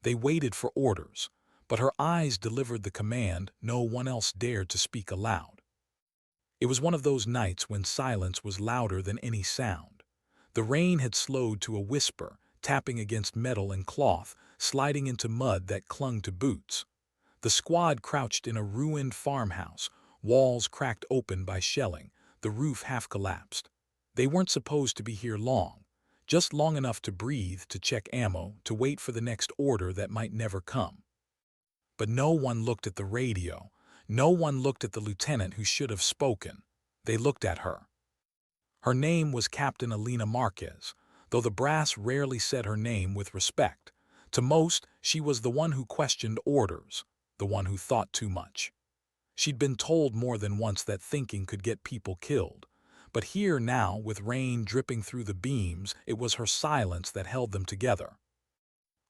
They waited for orders, but her eyes delivered the command no one else dared to speak aloud. It was one of those nights when silence was louder than any sound. The rain had slowed to a whisper, tapping against metal and cloth, sliding into mud that clung to boots. The squad crouched in a ruined farmhouse, walls cracked open by shelling, the roof half collapsed. They weren't supposed to be here long, just long enough to breathe, to check ammo, to wait for the next order that might never come. But no one looked at the radio. No one looked at the lieutenant who should have spoken. They looked at her. Her name was Captain Elena Marquez, though the brass rarely said her name with respect. To most, she was the one who questioned orders, the one who thought too much. She'd been told more than once that thinking could get people killed. But here now, with rain dripping through the beams, it was her silence that held them together.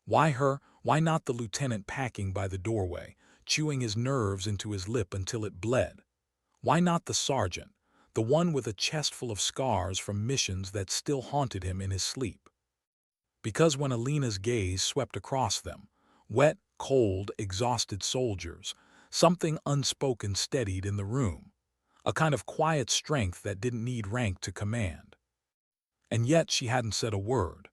Why her? Why not the lieutenant packing by the doorway, chewing his nerves into his lip until it bled? Why not the sergeant, the one with a chest full of scars from missions that still haunted him in his sleep? Because when Elena's gaze swept across them, wet, cold, exhausted soldiers, something unspoken steadied in the room, a kind of quiet strength that didn't need rank to command. And yet she hadn't said a word.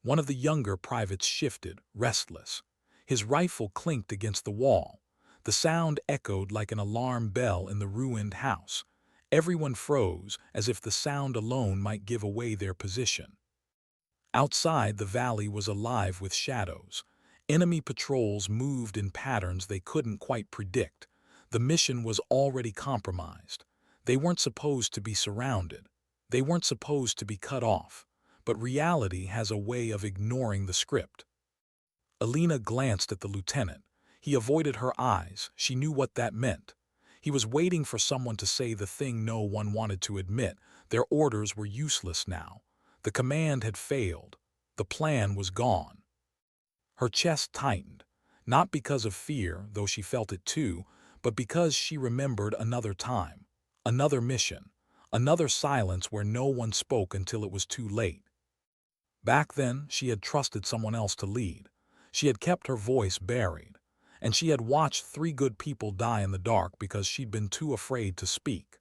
One of the younger privates shifted, restless. His rifle clinked against the wall. The sound echoed like an alarm bell in the ruined house. Everyone froze, as if the sound alone might give away their position. Outside, the valley was alive with shadows. Enemy patrols moved in patterns they couldn't quite predict. The mission was already compromised. They weren't supposed to be surrounded. They weren't supposed to be cut off. But reality has a way of ignoring the script. Elena glanced at the lieutenant. He avoided her eyes. She knew what that meant. He was waiting for someone to say the thing no one wanted to admit. Their orders were useless now. The command had failed. The plan was gone. Her chest tightened, not because of fear, though she felt it too, but because she remembered another time, another mission, another silence where no one spoke until it was too late. Back then, she had trusted someone else to lead. She had kept her voice buried, and she had watched 3 good people die in the dark because she'd been too afraid to speak.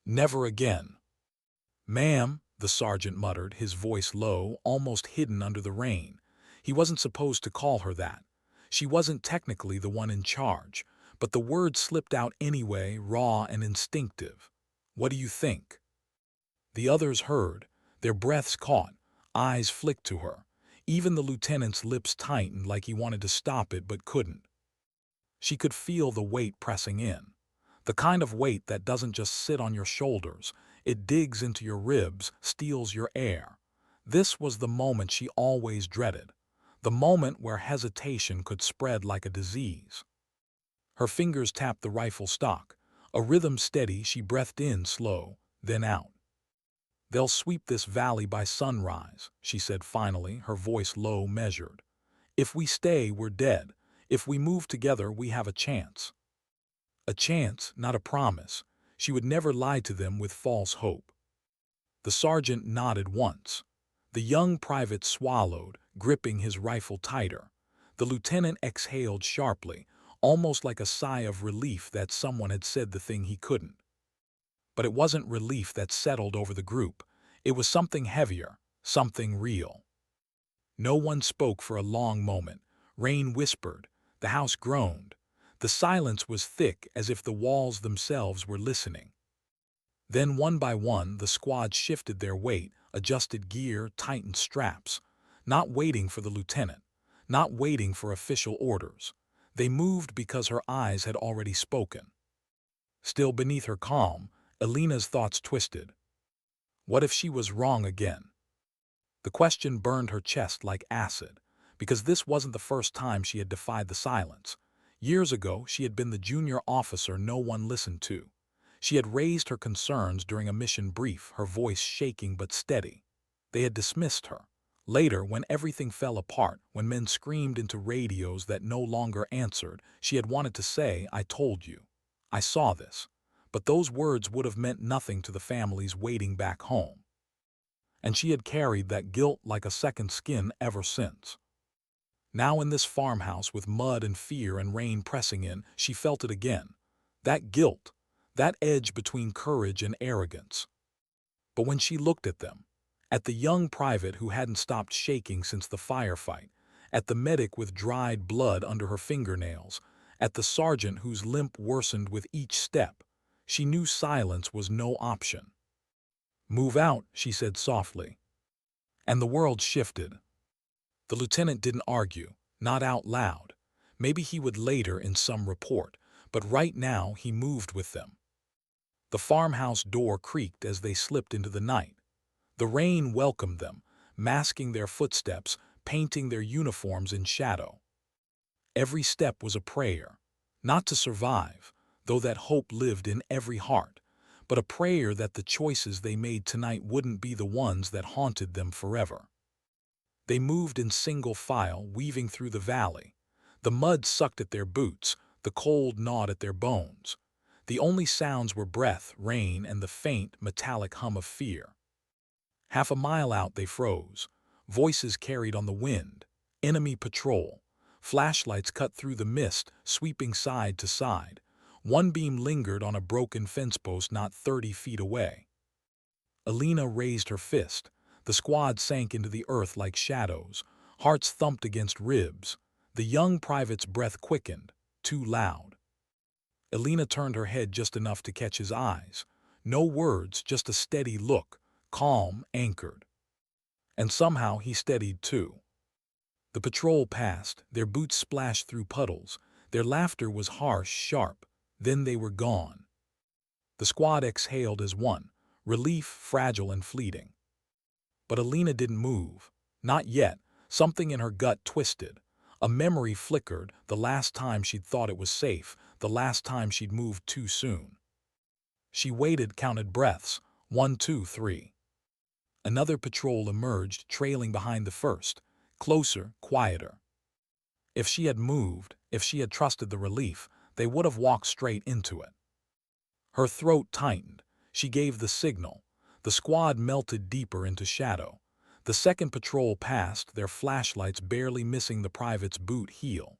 Never again. "Ma'am," the sergeant muttered, his voice low, almost hidden under the rain. He wasn't supposed to call her that. She wasn't technically the one in charge, but the word slipped out anyway, raw and instinctive. "What do you think?" The others heard. Their breaths caught. Eyes flicked to her. Even the lieutenant's lips tightened like he wanted to stop it but couldn't. She could feel the weight pressing in. The kind of weight that doesn't just sit on your shoulders. It digs into your ribs, steals your air. This was the moment she always dreaded. The moment where hesitation could spread like a disease. Her fingers tapped the rifle stock. A rhythm steady, she breathed in slow, then out. "They'll sweep this valley by sunrise," she said finally, her voice low, measured. "If we stay, we're dead. If we move together, we have a chance." A chance, not a promise. She would never lie to them with false hope. The sergeant nodded once. The young private swallowed, gripping his rifle tighter. The lieutenant exhaled sharply, almost like a sigh of relief that someone had said the thing he couldn't. But it wasn't relief that settled over the group. It was something heavier, something real. No one spoke for a long moment. Rain whispered. The house groaned. The silence was thick, as if the walls themselves were listening. Then, one by one, the squad shifted their weight, adjusted gear, tightened straps. Not waiting for the lieutenant. Not waiting for official orders. They moved because her eyes had already spoken. Still beneath her calm, Elena's thoughts twisted. What if she was wrong again? The question burned her chest like acid, because this wasn't the first time she had defied the silence. Years ago, she had been the junior officer no one listened to. She had raised her concerns during a mission brief, her voice shaking but steady. They had dismissed her. Later, when everything fell apart, when men screamed into radios that no longer answered, she had wanted to say, "I told you. I saw this." But those words would have meant nothing to the families waiting back home. And she had carried that guilt like a second skin ever since. Now in this farmhouse with mud and fear and rain pressing in, she felt it again. That guilt, that edge between courage and arrogance. But when she looked at them, at the young private who hadn't stopped shaking since the firefight, at the medic with dried blood under her fingernails, at the sergeant whose limp worsened with each step, she knew silence was no option. "Move out," she said softly. And the world shifted. The lieutenant didn't argue, not out loud. Maybe he would later in some report, but right now he moved with them. The farmhouse door creaked as they slipped into the night. The rain welcomed them, masking their footsteps, painting their uniforms in shadow. Every step was a prayer, not to survive, though that hope lived in every heart, but a prayer that the choices they made tonight wouldn't be the ones that haunted them forever. They moved in single file, weaving through the valley. The mud sucked at their boots, the cold gnawed at their bones. The only sounds were breath, rain, and the faint, metallic hum of fear. Half a mile out they froze. Voices carried on the wind. Enemy patrol. Flashlights cut through the mist, sweeping side to side. One beam lingered on a broken fence post not 30 feet away. Elena raised her fist. The squad sank into the earth like shadows. Hearts thumped against ribs. The young private's breath quickened, too loud. Elena turned her head just enough to catch his eyes. No words, just a steady look, calm, anchored. And somehow he steadied too. The patrol passed, their boots splashed through puddles. Their laughter was harsh, sharp. Then they were gone. The squad exhaled as one, relief fragile and fleeting. But Elena didn't move. Not yet. Something in her gut twisted. A memory flickered, the last time she'd thought it was safe, the last time she'd moved too soon. She waited, counted breaths. 1, 2, 3. Another patrol emerged, trailing behind the first. Closer, quieter. If she had moved, if she had trusted the relief, they would have walked straight into it. Her throat tightened. She gave the signal. The squad melted deeper into shadow. The second patrol passed, their flashlights barely missing the private's boot heel.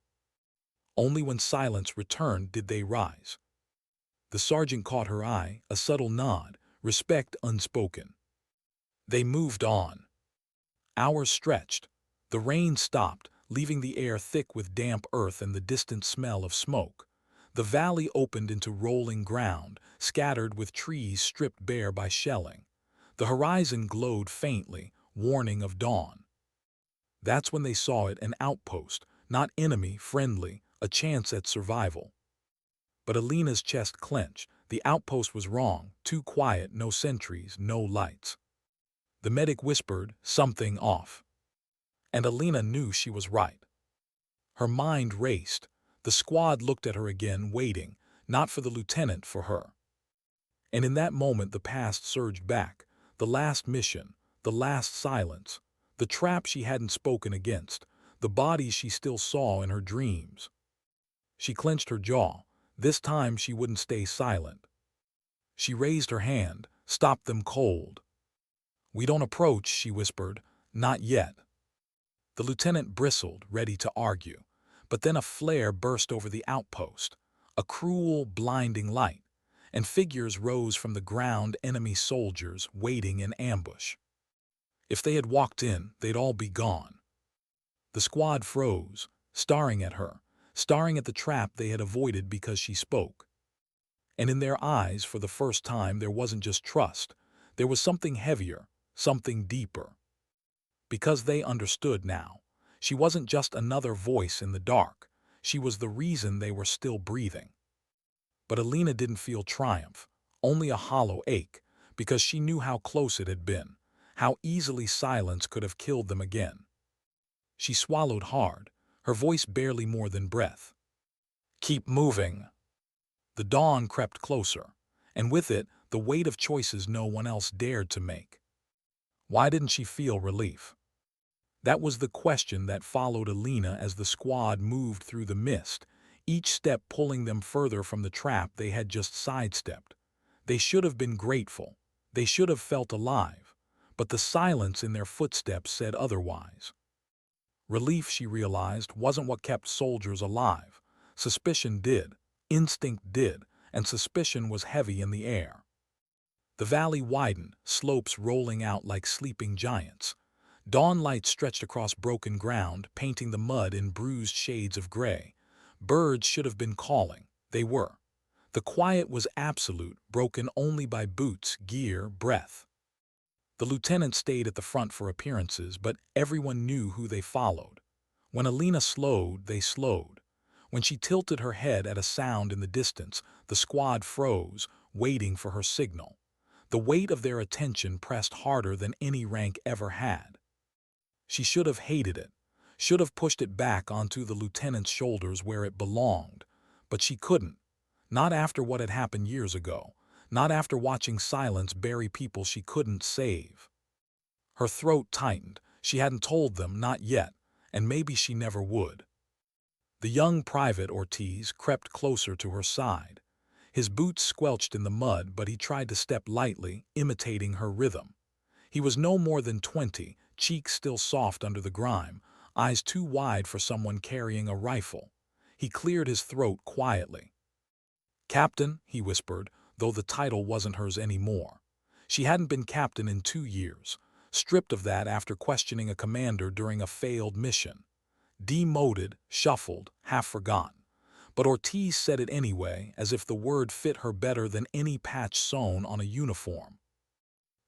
Only when silence returned did they rise. The sergeant caught her eye, a subtle nod, respect unspoken. They moved on. Hours stretched. The rain stopped, leaving the air thick with damp earth and the distant smell of smoke. The valley opened into rolling ground, scattered with trees stripped bare by shelling. The horizon glowed faintly, warning of dawn. That's when they saw it, an outpost, not enemy, friendly, a chance at survival. But Elena's chest clenched. The outpost was wrong, too quiet, no sentries, no lights. The medic whispered, "Something off." And Elena knew she was right. Her mind raced. The squad looked at her again, waiting, not for the lieutenant, for her. And in that moment the past surged back, the last mission, the last silence, the trap she hadn't spoken against, the bodies she still saw in her dreams. She clenched her jaw. This time she wouldn't stay silent. She raised her hand, stopped them cold. "We don't approach," she whispered. "Not yet." The lieutenant bristled, ready to argue. But then a flare burst over the outpost, a cruel, blinding light, and figures rose from the ground, enemy soldiers waiting in ambush. If they had walked in, they'd all be gone. The squad froze, staring at her, staring at the trap they had avoided because she spoke. And in their eyes, for the first time, there wasn't just trust. There was something heavier, something deeper. Because they understood now. She wasn't just another voice in the dark. She was the reason they were still breathing. But Elena didn't feel triumph, only a hollow ache, because she knew how close it had been, how easily silence could have killed them again. She swallowed hard, her voice barely more than breath. "Keep moving." The dawn crept closer, and with it, the weight of choices no one else dared to make. Why didn't she feel relief? That was the question that followed Elena as the squad moved through the mist, each step pulling them further from the trap they had just sidestepped. They should have been grateful. They should have felt alive. But the silence in their footsteps said otherwise. Relief, she realized, wasn't what kept soldiers alive. Suspicion did, instinct did, and suspicion was heavy in the air. The valley widened, slopes rolling out like sleeping giants. Dawn light stretched across broken ground, painting the mud in bruised shades of gray. Birds should have been calling. They were. The quiet was absolute, broken only by boots, gear, breath. The lieutenant stayed at the front for appearances, but everyone knew who they followed. When Elena slowed, they slowed. When she tilted her head at a sound in the distance, the squad froze, waiting for her signal. The weight of their attention pressed harder than any rank ever had. She should have hated it, should have pushed it back onto the lieutenant's shoulders where it belonged. But she couldn't. Not after what had happened years ago. Not after watching silence bury people she couldn't save. Her throat tightened. She hadn't told them, not yet, and maybe she never would. The young private Ortiz crept closer to her side. His boots squelched in the mud, but he tried to step lightly, imitating her rhythm. He was no more than 20, cheeks still soft under the grime, eyes too wide for someone carrying a rifle. He cleared his throat quietly. "Captain," he whispered, though the title wasn't hers anymore. She hadn't been captain in 2 years, stripped of that after questioning a commander during a failed mission. Demoted, shuffled, half forgotten. But Ortiz said it anyway, as if the word fit her better than any patch sewn on a uniform.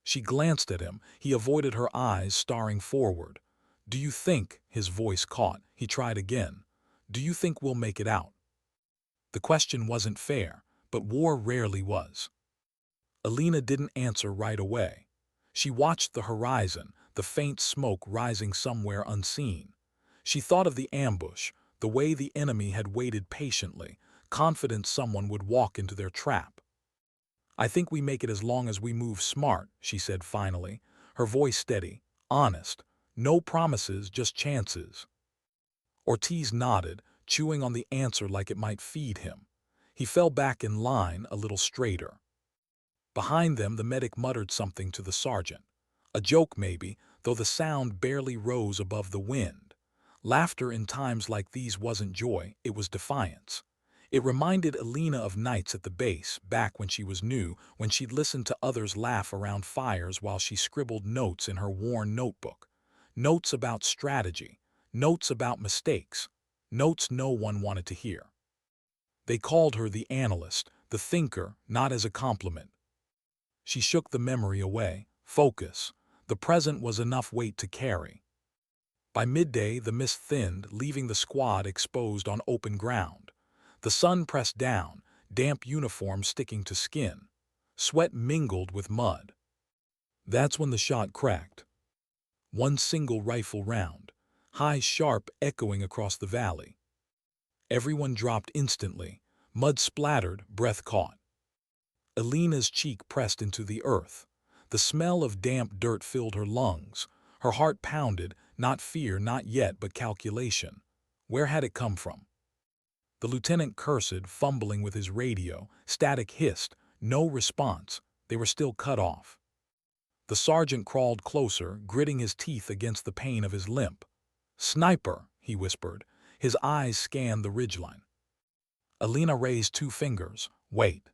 She glanced at him. He avoided her eyes, staring forward. "Do you think," his voice caught, he tried again, "do you think we'll make it out?" The question wasn't fair, but war rarely was. Elena didn't answer right away. She watched the horizon, the faint smoke rising somewhere unseen. She thought of the ambush, the way the enemy had waited patiently, confident someone would walk into their trap. "I think we make it as long as we move smart," she said finally, her voice steady, honest. "No promises, just chances." Ortiz nodded, chewing on the answer like it might feed him. He fell back in line, a little straighter. Behind them, the medic muttered something to the sergeant. A joke maybe, though the sound barely rose above the wind. Laughter in times like these wasn't joy, it was defiance. It reminded Elena of nights at the base, back when she was new, when she'd listened to others laugh around fires while she scribbled notes in her worn notebook. Notes about strategy, notes about mistakes, notes no one wanted to hear. They called her the analyst, the thinker, not as a compliment. She shook the memory away. Focus. The present was enough weight to carry. By midday, the mist thinned, leaving the squad exposed on open ground. The sun pressed down, damp uniform sticking to skin. Sweat mingled with mud. That's when the shot cracked. One single rifle round, high sharp, echoing across the valley. Everyone dropped instantly. Mud splattered, breath caught. Elena's cheek pressed into the earth. The smell of damp dirt filled her lungs. Her heart pounded, not fear, not yet, but calculation. Where had it come from? The lieutenant cursed, fumbling with his radio. Static hissed. No response. They were still cut off. The sergeant crawled closer, gritting his teeth against the pain of his limp. "Sniper," he whispered. His eyes scanned the ridgeline. Elena raised 2 fingers. "Wait."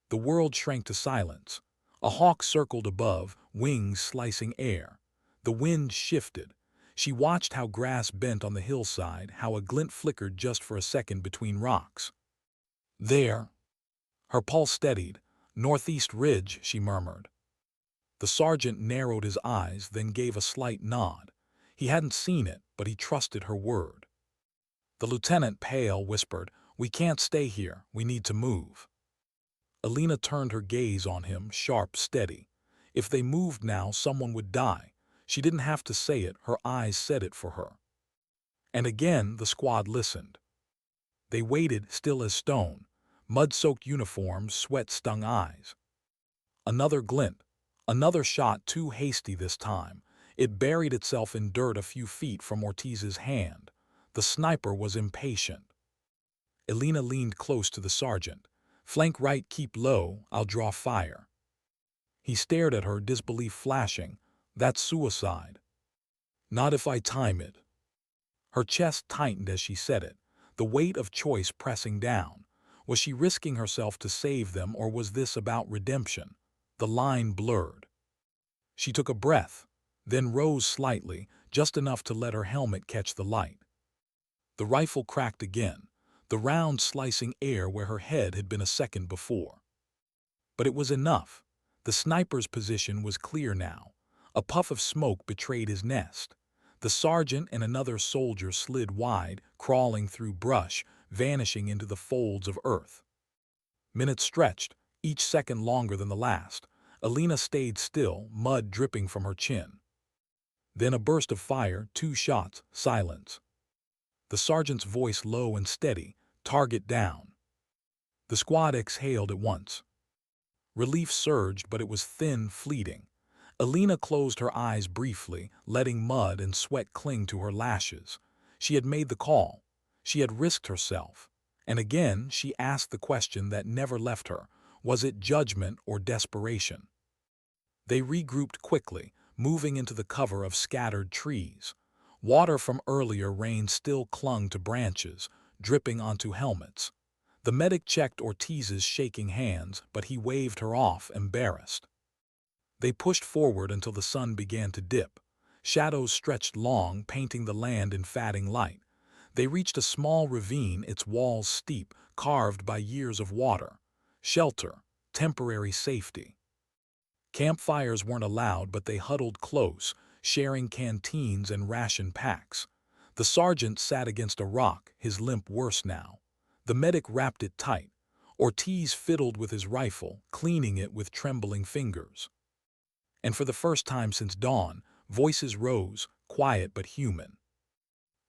The world shrank to silence. A hawk circled above, wings slicing air. The wind shifted. She watched how grass bent on the hillside, how a glint flickered just for a second between rocks. "There." Her pulse steadied. "Northeast ridge," she murmured. The sergeant narrowed his eyes, then gave a slight nod. He hadn't seen it, but he trusted her word. The lieutenant, pale, whispered, "We can't stay here. We need to move." Elena turned her gaze on him, sharp, steady. If they moved now, someone would die. She didn't have to say it, her eyes said it for her. And again the squad listened. They waited, still as stone. Mud-soaked uniforms, sweat-stung eyes. Another glint. Another shot, too hasty this time. It buried itself in dirt a few feet from Ortiz's hand. The sniper was impatient. Elena leaned close to the sergeant. "Flank right, keep low, I'll draw fire." He stared at her, disbelief flashing. "That's suicide." "Not if I time it." Her chest tightened as she said it, the weight of choice pressing down. Was she risking herself to save them, or was this about redemption? The line blurred. She took a breath, then rose slightly, just enough to let her helmet catch the light. The rifle cracked again, the round slicing air where her head had been a second before. But it was enough. The sniper's position was clear now. A puff of smoke betrayed his nest. The sergeant and another soldier slid wide, crawling through brush, vanishing into the folds of earth. Minutes stretched, each second longer than the last. Elena stayed still, mud dripping from her chin. Then a burst of fire, 2 shots, silence. The sergeant's voice low and steady, target down. The squad exhaled at once. Relief surged, but it was thin, fleeting. Elena closed her eyes briefly, letting mud and sweat cling to her lashes. She had made the call. She had risked herself. And again she asked the question that never left her. Was it judgment or desperation? They regrouped quickly, moving into the cover of scattered trees. Water from earlier rain still clung to branches, dripping onto helmets. The medic checked Ortiz's shaking hands, but he waved her off, embarrassed. They pushed forward until the sun began to dip. Shadows stretched long, painting the land in fading light. They reached a small ravine, its walls steep, carved by years of water. Shelter, temporary safety. Campfires weren't allowed, but they huddled close, sharing canteens and ration packs. The sergeant sat against a rock, his limp worse now. The medic wrapped it tight. Ortiz fiddled with his rifle, cleaning it with trembling fingers. And for the first time since dawn, voices rose, quiet but human.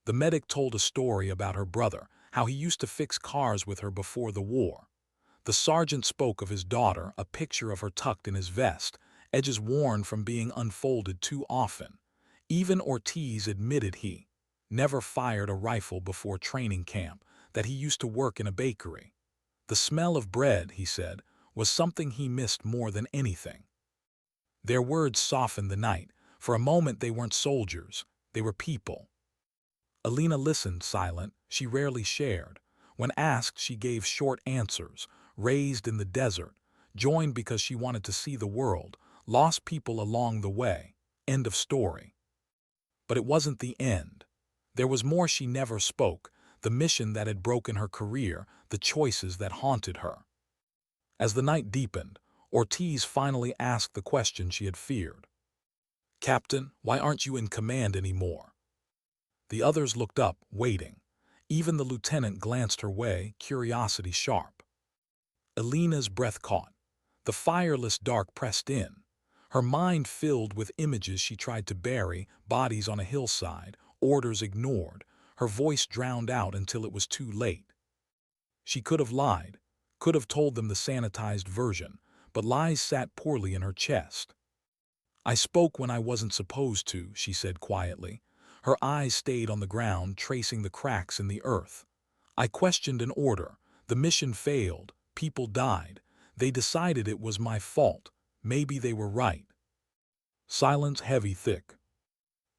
The medic told a story about her brother, how he used to fix cars with her before the war. The sergeant spoke of his daughter, a picture of her tucked in his vest, edges worn from being unfolded too often. Even Ortiz admitted he never fired a rifle before training camp, that he used to work in a bakery. The smell of bread, he said, was something he missed more than anything. Their words softened the night. For a moment they weren't soldiers, they were people. Elena listened, silent. She rarely shared. When asked, she gave short answers. Raised in the desert, joined because she wanted to see the world, lost people along the way. End of story. But it wasn't the end. There was more she never spoke, the mission that had broken her career, the choices that haunted her. As the night deepened, Ortiz finally asked the question she had feared. "Captain, why aren't you in command anymore?" The others looked up, waiting. Even the lieutenant glanced her way, curiosity sharp. Elena's breath caught. The fireless dark pressed in. Her mind filled with images she tried to bury, bodies on a hillside, orders ignored, her voice drowned out until it was too late. She could have lied, could have told them the sanitized version, but lies sat poorly in her chest. "I spoke when I wasn't supposed to," she said quietly. Her eyes stayed on the ground, tracing the cracks in the earth. "I questioned an order. The mission failed. People died. They decided it was my fault. Maybe they were right." Silence heavy, thick.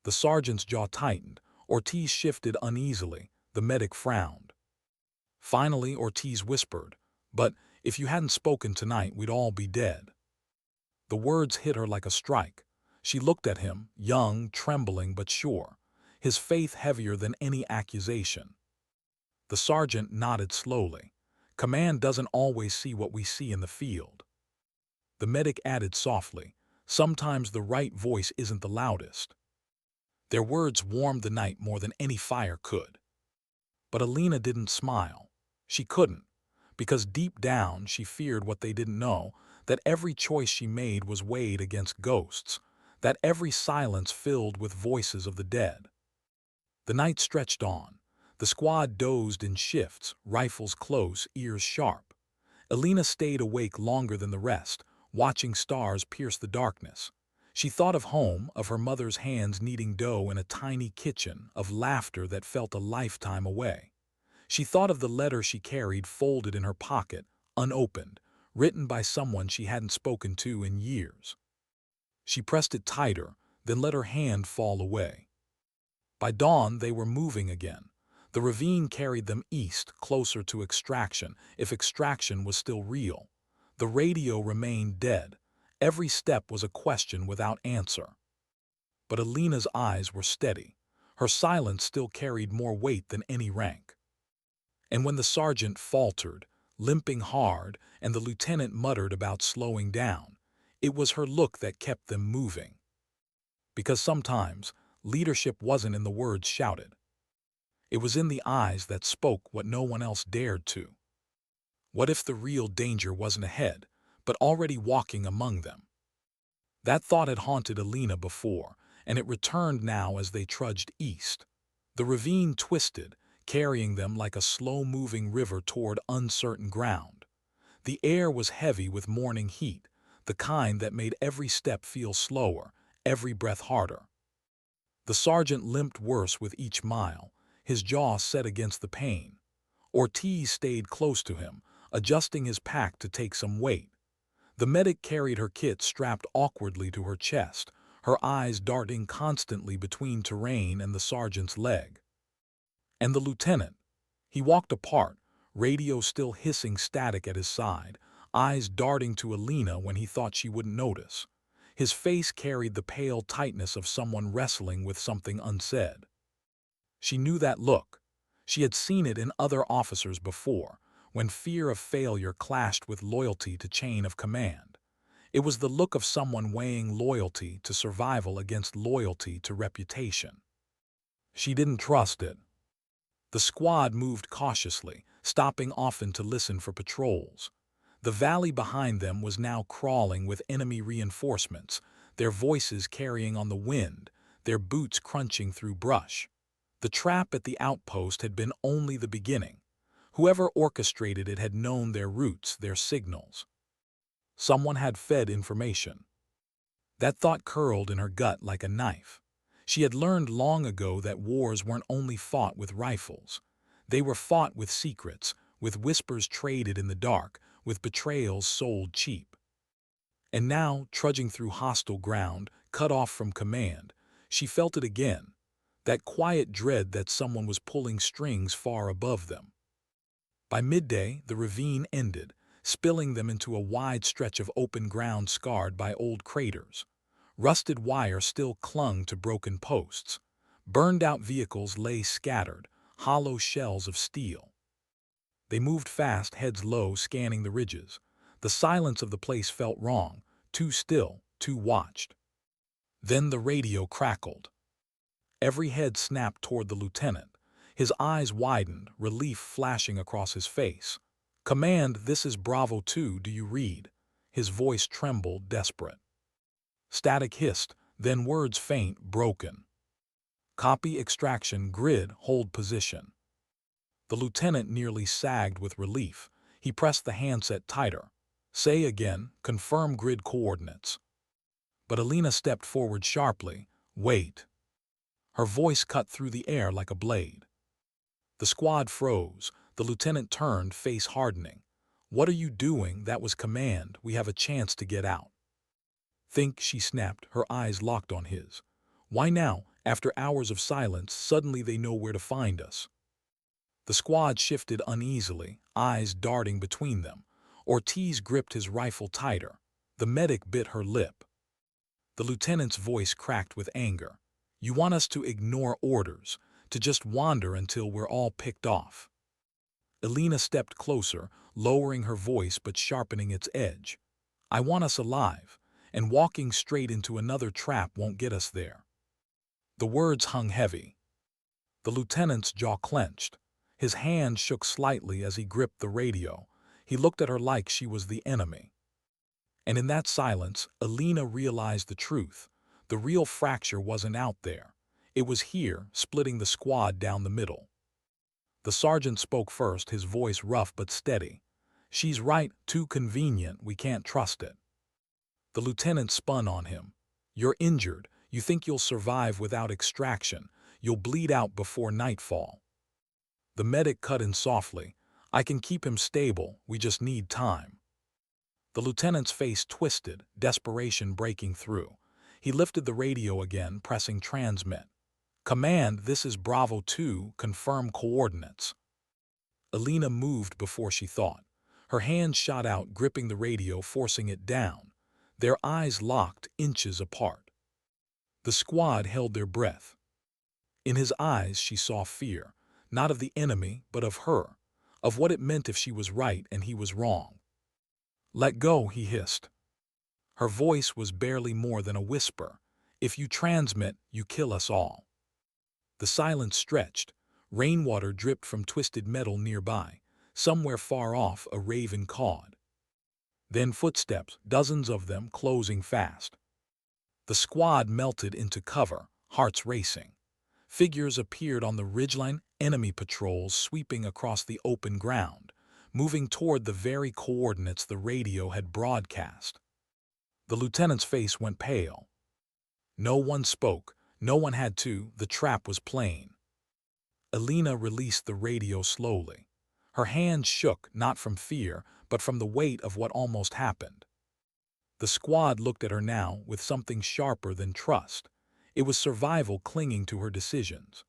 The sergeant's jaw tightened. Ortiz shifted uneasily. The medic frowned. Finally, Ortiz whispered, "But if you hadn't spoken tonight, we'd all be dead." The words hit her like a strike. She looked at him, young, trembling but sure, his faith heavier than any accusation. The sergeant nodded slowly. "Command doesn't always see what we see in the field." The medic added softly, "Sometimes the right voice isn't the loudest." Their words warmed the night more than any fire could. But Elena didn't smile. She couldn't, because deep down she feared what they didn't know, that every choice she made was weighed against ghosts, that every silence filled with voices of the dead. The night stretched on. The squad dozed in shifts, rifles close, ears sharp. Elena stayed awake longer than the rest, watching stars pierce the darkness. She thought of home, of her mother's hands kneading dough in a tiny kitchen, of laughter that felt a lifetime away. She thought of the letter she carried folded in her pocket, unopened, written by someone she hadn't spoken to in years. She pressed it tighter, then let her hand fall away. By dawn, they were moving again. The ravine carried them east, closer to extraction, if extraction was still real. The radio remained dead. Every step was a question without answer. But Elena's eyes were steady. Her silence still carried more weight than any rank. And when the sergeant faltered, limping hard, and the lieutenant muttered about slowing down, it was her look that kept them moving. Because sometimes, leadership wasn't in the words shouted. It was in the eyes that spoke what no one else dared to. What if the real danger wasn't ahead, but already walking among them? That thought had haunted Elena before, and it returned now as they trudged east. The ravine twisted, carrying them like a slow-moving river toward uncertain ground. The air was heavy with morning heat, the kind that made every step feel slower, every breath harder. The sergeant limped worse with each mile, his jaw set against the pain. Ortiz stayed close to him, adjusting his pack to take some weight. The medic carried her kit strapped awkwardly to her chest, her eyes darting constantly between terrain and the sergeant's leg. And the lieutenant? He walked apart, radio still hissing static at his side, eyes darting to Elena when he thought she wouldn't notice. His face carried the pale tightness of someone wrestling with something unsaid. She knew that look. She had seen it in other officers before, when fear of failure clashed with loyalty to chain of command. It was the look of someone weighing loyalty to survival against loyalty to reputation. She didn't trust it. The squad moved cautiously, stopping often to listen for patrols. The valley behind them was now crawling with enemy reinforcements, their voices carrying on the wind, their boots crunching through brush. The trap at the outpost had been only the beginning. Whoever orchestrated it had known their routes, their signals. Someone had fed information. That thought curled in her gut like a knife. She had learned long ago that wars weren't only fought with rifles. They were fought with secrets, with whispers traded in the dark, with betrayals sold cheap. And now, trudging through hostile ground, cut off from command, she felt it again, that quiet dread that someone was pulling strings far above them. By midday, the ravine ended, spilling them into a wide stretch of open ground scarred by old craters. Rusted wire still clung to broken posts. Burned-out vehicles lay scattered, hollow shells of steel. They moved fast, heads low, scanning the ridges. The silence of the place felt wrong, too still, too watched. Then the radio crackled. Every head snapped toward the lieutenant. His eyes widened, relief flashing across his face. "Command, this is Bravo 2, do you read?" His voice trembled, desperate. Static hissed, then words faint, broken. "Copy extraction, grid, hold position." The lieutenant nearly sagged with relief. He pressed the handset tighter. "Say again, confirm grid coordinates." But Elena stepped forward sharply. "Wait." Her voice cut through the air like a blade. The squad froze. The lieutenant turned, face hardening. "What are you doing? That was command. We have a chance to get out." "Think," she snapped, her eyes locked on his. "Why now, after hours of silence, suddenly they know where to find us?" The squad shifted uneasily, eyes darting between them. Ortiz gripped his rifle tighter. The medic bit her lip. The lieutenant's voice cracked with anger. "You want us to ignore orders, to just wander until we're all picked off." Elena stepped closer, lowering her voice but sharpening its edge. "I want us alive, and walking straight into another trap won't get us there." The words hung heavy. The lieutenant's jaw clenched. His hand shook slightly as he gripped the radio. He looked at her like she was the enemy. And in that silence, Elena realized the truth. The real fracture wasn't out there. It was here, splitting the squad down the middle. The sergeant spoke first, his voice rough but steady. "She's right, too convenient, we can't trust it." The lieutenant spun on him. "You're injured. You think you'll survive without extraction. You'll bleed out before nightfall." The medic cut in softly. "I can keep him stable, we just need time." The lieutenant's face twisted, desperation breaking through. He lifted the radio again, pressing transmit. "Command, this is Bravo 2, confirm coordinates." Elena moved before she thought. Her hand shot out, gripping the radio, forcing it down. Their eyes locked, inches apart. The squad held their breath. In his eyes she saw fear, not of the enemy, but of her, of what it meant if she was right and he was wrong. "Let go," he hissed. Her voice was barely more than a whisper. "If you transmit, you kill us all." The silence stretched. Rainwater dripped from twisted metal nearby. Somewhere far off, a raven cawed. Then footsteps, dozens of them, closing fast. The squad melted into cover, hearts racing. Figures appeared on the ridgeline, enemy patrols sweeping across the open ground, moving toward the very coordinates the radio had broadcast. The lieutenant's face went pale. No one spoke. No one had to. The trap was plain. Elena released the radio slowly. Her hand shook, not from fear, but from the weight of what almost happened. The squad looked at her now with something sharper than trust. It was survival clinging to her decisions.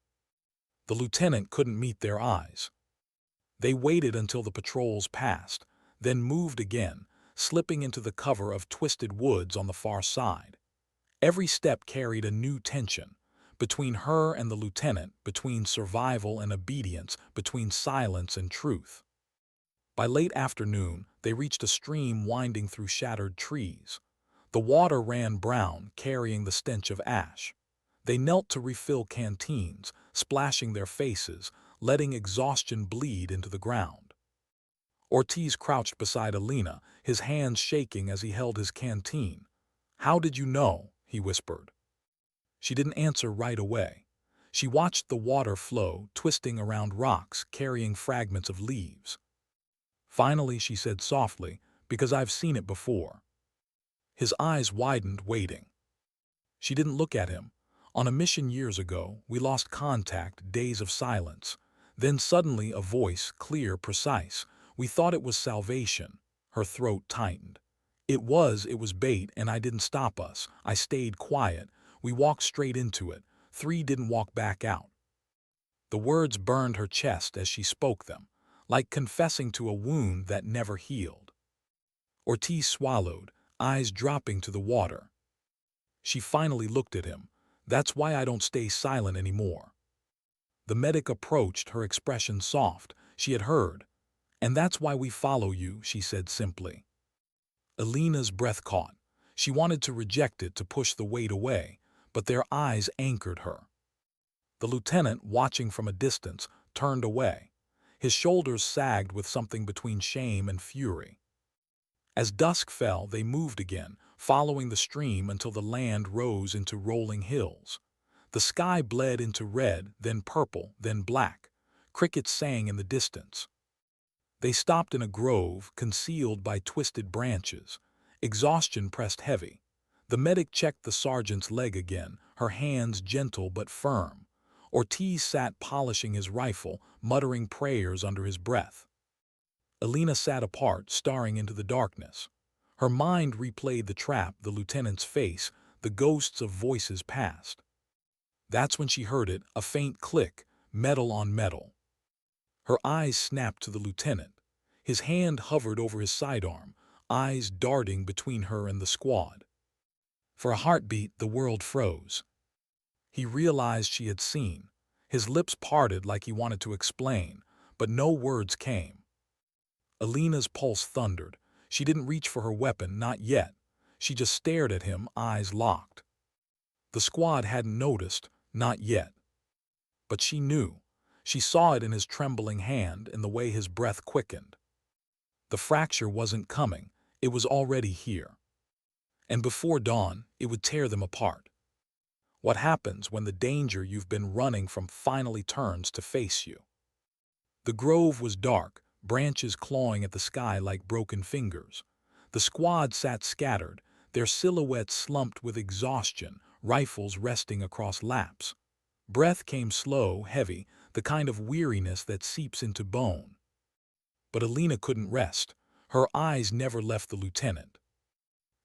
The lieutenant couldn't meet their eyes. They waited until the patrols passed, then moved again, slipping into the cover of twisted woods on the far side. Every step carried a new tension. Between her and the lieutenant, between survival and obedience, between silence and truth. By late afternoon, they reached a stream winding through shattered trees. The water ran brown, carrying the stench of ash. They knelt to refill canteens, splashing their faces, letting exhaustion bleed into the ground. Ortiz crouched beside Elena, his hands shaking as he held his canteen. "How did you know?" he whispered. She didn't answer right away. She watched the water flow, twisting around rocks, carrying fragments of leaves. Finally, she said softly, "Because I've seen it before." His eyes widened, waiting. She didn't look at him. "On a mission years ago, we lost contact, days of silence. Then suddenly a voice, clear, precise. We thought it was salvation." Her throat tightened. It was bait, and I didn't stop us. I stayed quiet. We walked straight into it. 3 didn't walk back out." The words burned her chest as she spoke them, like confessing to a wound that never healed. Ortiz swallowed, eyes dropping to the water. She finally looked at him. "That's why I don't stay silent anymore." The medic approached, her expression soft. She had heard. "And that's why we follow you," she said simply. Elena's breath caught. She wanted to reject it, to push the weight away, but their eyes anchored her. The lieutenant, watching from a distance, turned away. His shoulders sagged with something between shame and fury. As dusk fell, they moved again, following the stream until the land rose into rolling hills. The sky bled into red, then purple, then black. Crickets sang in the distance. They stopped in a grove, concealed by twisted branches. Exhaustion pressed heavy. The medic checked the sergeant's leg again, her hands gentle but firm. Ortiz sat polishing his rifle, muttering prayers under his breath. Elena sat apart, staring into the darkness. Her mind replayed the trap, the lieutenant's face, the ghosts of voices past. That's when she heard it, a faint click, metal on metal. Her eyes snapped to the lieutenant. His hand hovered over his sidearm, eyes darting between her and the squad. For a heartbeat, the world froze. He realized she had seen. His lips parted like he wanted to explain, but no words came. Elena's pulse thundered. She didn't reach for her weapon, not yet. She just stared at him, eyes locked. The squad hadn't noticed, not yet. But she knew. She saw it in his trembling hand, in the way his breath quickened. The fracture wasn't coming. It was already here. And before dawn, it would tear them apart. What happens when the danger you've been running from finally turns to face you? The grove was dark, branches clawing at the sky like broken fingers. The squad sat scattered, their silhouettes slumped with exhaustion, rifles resting across laps. Breath came slow, heavy, the kind of weariness that seeps into bone. But Elena couldn't rest. Her eyes never left the lieutenant.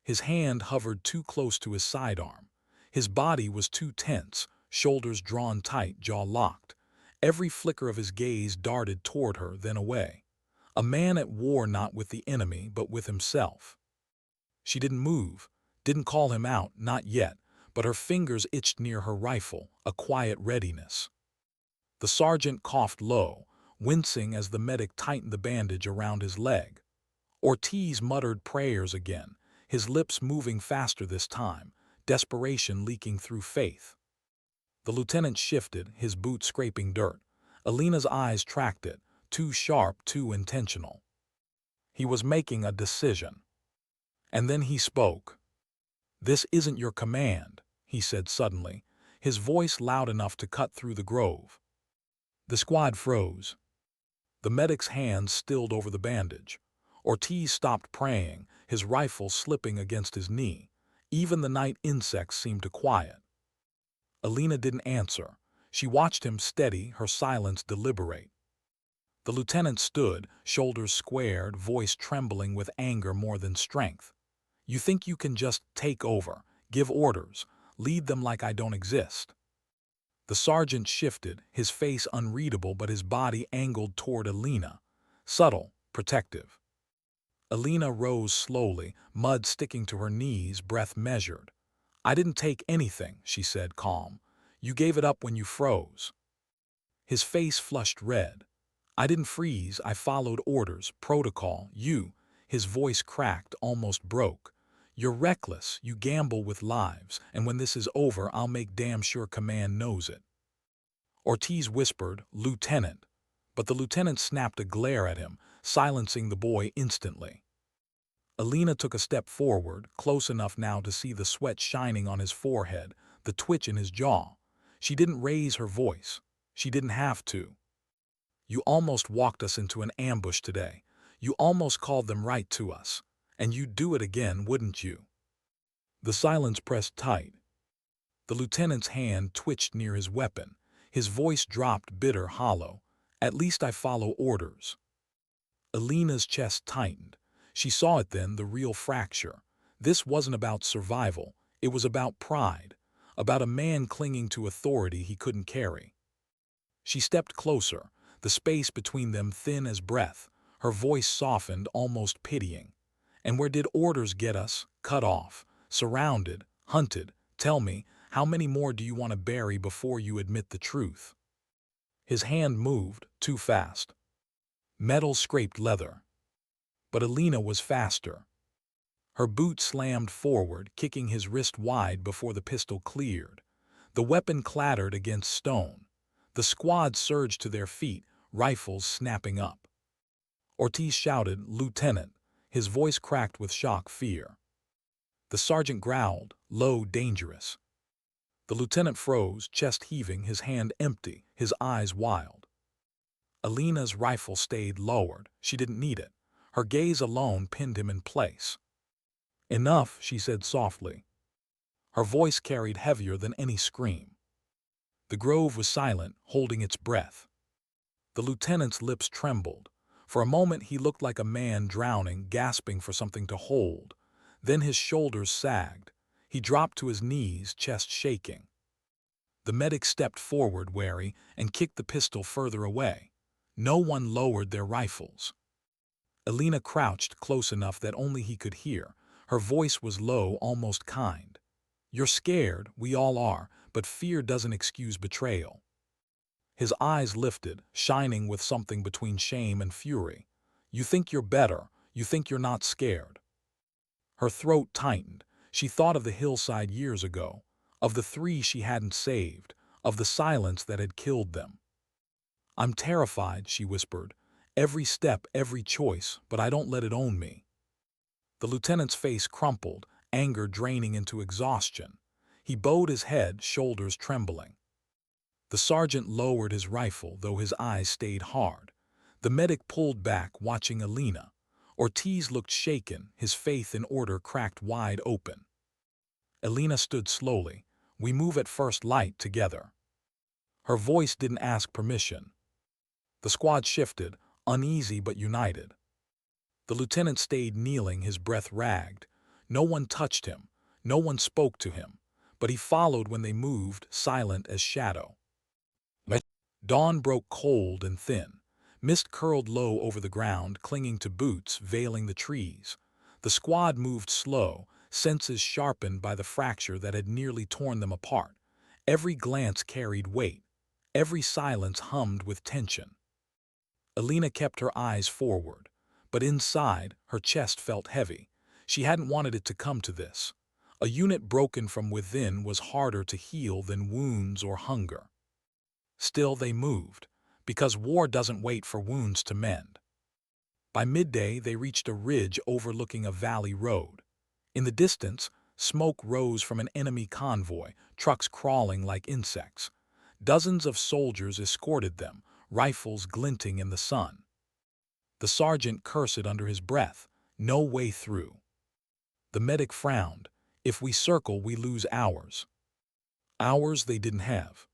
His hand hovered too close to his sidearm. His body was too tense, shoulders drawn tight, jaw locked. Every flicker of his gaze darted toward her, then away. A man at war not with the enemy, but with himself. She didn't move, didn't call him out, not yet, but her fingers itched near her rifle, a quiet readiness. The sergeant coughed low, wincing as the medic tightened the bandage around his leg. Ortiz muttered prayers again, his lips moving faster this time, desperation leaking through faith. The lieutenant shifted, his boot scraping dirt. Elena's eyes tracked it, too sharp, too intentional. He was making a decision. And then he spoke. "This isn't your command," he said suddenly, his voice loud enough to cut through the grove. The squad froze. The medic's hands stilled over the bandage. Ortiz stopped praying, his rifle slipping against his knee. Even the night insects seemed to quiet. Elena didn't answer. She watched him steady, her silence deliberate. The lieutenant stood, shoulders squared, voice trembling with anger more than strength. "You think you can just take over, give orders, lead them like I don't exist?" The sergeant shifted, his face unreadable but his body angled toward Elena. Subtle, protective. Elena rose slowly, mud sticking to her knees, breath measured. "I didn't take anything," she said, calm. "You gave it up when you froze." His face flushed red. "I didn't freeze, I followed orders, protocol, you." His voice cracked, almost broke. "You're reckless, you gamble with lives, and when this is over I'll make damn sure command knows it." Ortiz whispered, "Lieutenant." But the lieutenant snapped a glare at him, silencing the boy instantly. Elena took a step forward, close enough now to see the sweat shining on his forehead, the twitch in his jaw. She didn't raise her voice. She didn't have to. "You almost walked us into an ambush today. You almost called them right to us. And you'd do it again, wouldn't you?" The silence pressed tight. The lieutenant's hand twitched near his weapon. His voice dropped bitter, hollow. "At least I follow orders." Elena's chest tightened. She saw it then, the real fracture. This wasn't about survival. It was about pride. About a man clinging to authority he couldn't carry. She stepped closer, the space between them thin as breath. Her voice softened, almost pitying. "And where did orders get us? Cut off, surrounded, hunted. Tell me, how many more do you want to bury before you admit the truth?" His hand moved, too fast. Metal scraped leather. But Elena was faster. Her boot slammed forward, kicking his wrist wide before the pistol cleared. The weapon clattered against stone. The squad surged to their feet, rifles snapping up. Ortiz shouted, "Lieutenant," his voice cracked with shock, fear. The sergeant growled, low, dangerous. The lieutenant froze, chest heaving, his hand empty, his eyes wild. Elena's rifle stayed lowered. She didn't need it. Her gaze alone pinned him in place. "Enough," she said softly. Her voice carried heavier than any scream. The grove was silent, holding its breath. The lieutenant's lips trembled. For a moment he looked like a man drowning, gasping for something to hold. Then his shoulders sagged. He dropped to his knees, chest shaking. The medic stepped forward, wary, and kicked the pistol further away. No one lowered their rifles. Elena crouched close enough that only he could hear. Her voice was low, almost kind. "You're scared, we all are, but fear doesn't excuse betrayal." His eyes lifted, shining with something between shame and fury. "You think you're better, you think you're not scared." Her throat tightened. She thought of the hillside years ago, of the 3 she hadn't saved, of the silence that had killed them. "I'm terrified," she whispered. "Every step, every choice, but I don't let it own me." The lieutenant's face crumpled, anger draining into exhaustion. He bowed his head, shoulders trembling. The sergeant lowered his rifle, though his eyes stayed hard. The medic pulled back, watching Elena. Ortiz looked shaken, his faith in order cracked wide open. Elena stood slowly. "We move at first light together." Her voice didn't ask permission. The squad shifted, uneasy but united. The lieutenant stayed kneeling, his breath ragged. No one touched him. No one spoke to him. but he followed when they moved, silent as shadow. Dawn broke cold and thin. Mist curled low over the ground, clinging to boots, veiling the trees. The squad moved slow, senses sharpened by the fracture that had nearly torn them apart. Every glance carried weight. Every silence hummed with tension. Elena kept her eyes forward, but inside, her chest felt heavy. She hadn't wanted it to come to this. A unit broken from within was harder to heal than wounds or hunger. Still they moved, because war doesn't wait for wounds to mend. By midday, they reached a ridge overlooking a valley road. In the distance, smoke rose from an enemy convoy, trucks crawling like insects. Dozens of soldiers escorted them, rifles glinting in the sun. The sergeant cursed under his breath, no way through. The medic frowned. If we circle, we lose hours. Hours they didn't have.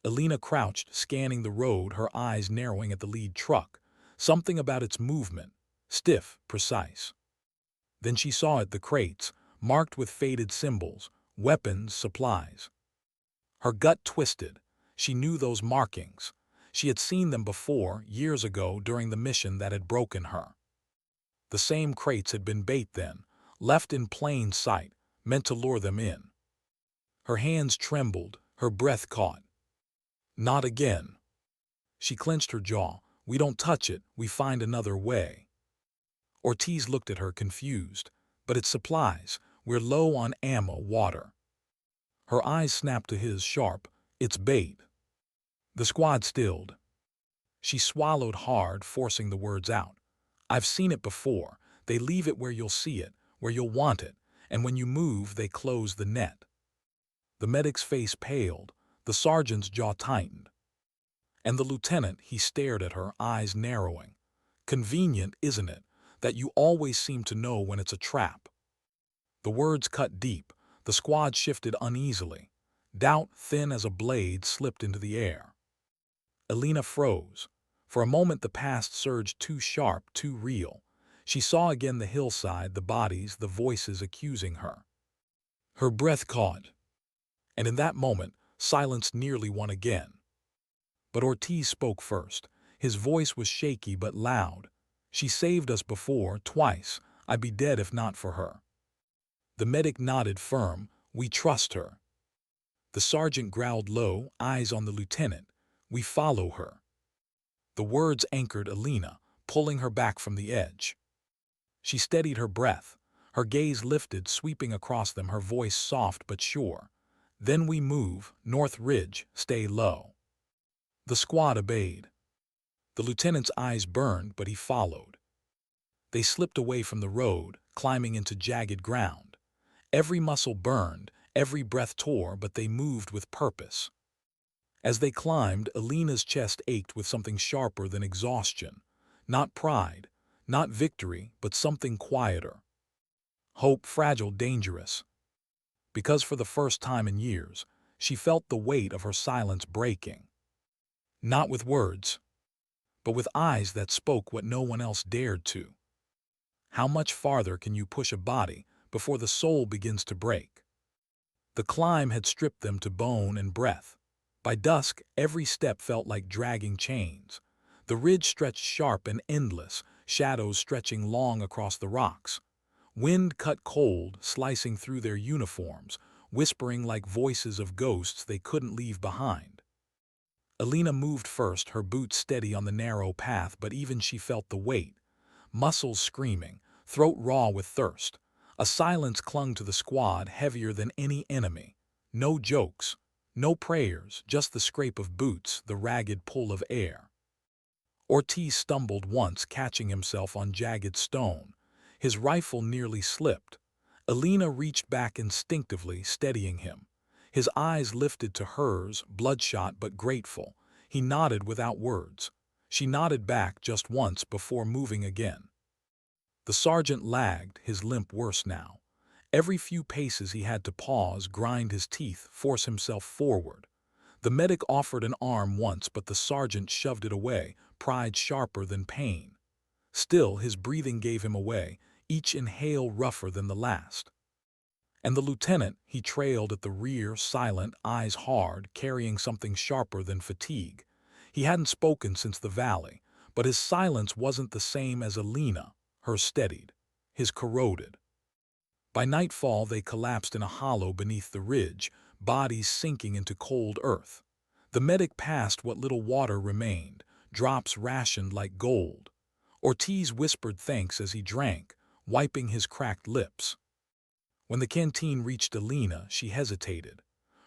Elena crouched, scanning the road, her eyes narrowing at the lead truck. Something about its movement, stiff, precise. Then she saw it, the crates, marked with faded symbols, weapons, supplies. Her gut twisted. She knew those markings. She had seen them before, years ago, during the mission that had broken her. The same crates had been bait then, left in plain sight, meant to lure them in. Her hands trembled, her breath caught. Not again. She clenched her jaw. We don't touch it, we find another way. Ortiz looked at her, confused. But it's supplies. We're low on ammo, water. Her eyes snapped to his, sharp. It's bait. The squad stilled. She swallowed hard, forcing the words out. I've seen it before. They leave it where you'll see it, where you'll want it, and when you move, they close the net. The medic's face paled. The sergeant's jaw tightened. And the lieutenant, he stared at her, eyes narrowing. Convenient, isn't it, that you always seem to know when it's a trap? The words cut deep. The squad shifted uneasily. Doubt, thin as a blade, slipped into the air. Elena froze. For a moment the past surged, too sharp, too real. She saw again the hillside, the bodies, the voices accusing her. Her breath caught. And in that moment, silence nearly won again. But Ortiz spoke first. His voice was shaky but loud. She saved us before, twice. I'd be dead if not for her. The medic nodded, firm. We trust her. The sergeant growled low, eyes on the lieutenant. We follow her. The words anchored Elena, pulling her back from the edge. She steadied her breath. Her gaze lifted, sweeping across them, her voice soft but sure. Then we move, North Ridge, stay low. The squad obeyed. The lieutenant's eyes burned, but he followed. They slipped away from the road, climbing into jagged ground. Every muscle burned, every breath tore, but they moved with purpose. As they climbed, Elena's chest ached with something sharper than exhaustion. Not pride, not victory, but something quieter. Hope, fragile, dangerous. Because for the first time in years, she felt the weight of her silence breaking. Not with words, but with eyes that spoke what no one else dared to. How much farther can you push a body before the soul begins to break? The climb had stripped them to bone and breath. By dusk, every step felt like dragging chains. The ridge stretched sharp and endless, shadows stretching long across the rocks. Wind cut cold, slicing through their uniforms, whispering like voices of ghosts they couldn't leave behind. Elena moved first, her boots steady on the narrow path, but even she felt the weight. Muscles screaming, throat raw with thirst. A silence clung to the squad, heavier than any enemy. No jokes, no prayers, just the scrape of boots, the ragged pull of air. Ortiz stumbled once, catching himself on jagged stone. His rifle nearly slipped. Elena reached back instinctively, steadying him. His eyes lifted to hers, bloodshot but grateful. He nodded without words. She nodded back just once before moving again. The sergeant lagged, his limp worse now. Every few paces he had to pause, grind his teeth, force himself forward. The medic offered an arm once, but the sergeant shoved it away, pride sharper than pain. Still, his breathing gave him away, each inhale rougher than the last. And the lieutenant, he trailed at the rear, silent, eyes hard, carrying something sharper than fatigue. He hadn't spoken since the valley, but his silence wasn't the same as Elena, hers steadied, his corroded. By nightfall they collapsed in a hollow beneath the ridge, bodies sinking into cold earth. The medic passed what little water remained, drops rationed like gold. Ortiz whispered thanks as he drank, wiping his cracked lips. When the canteen reached Elena, she hesitated.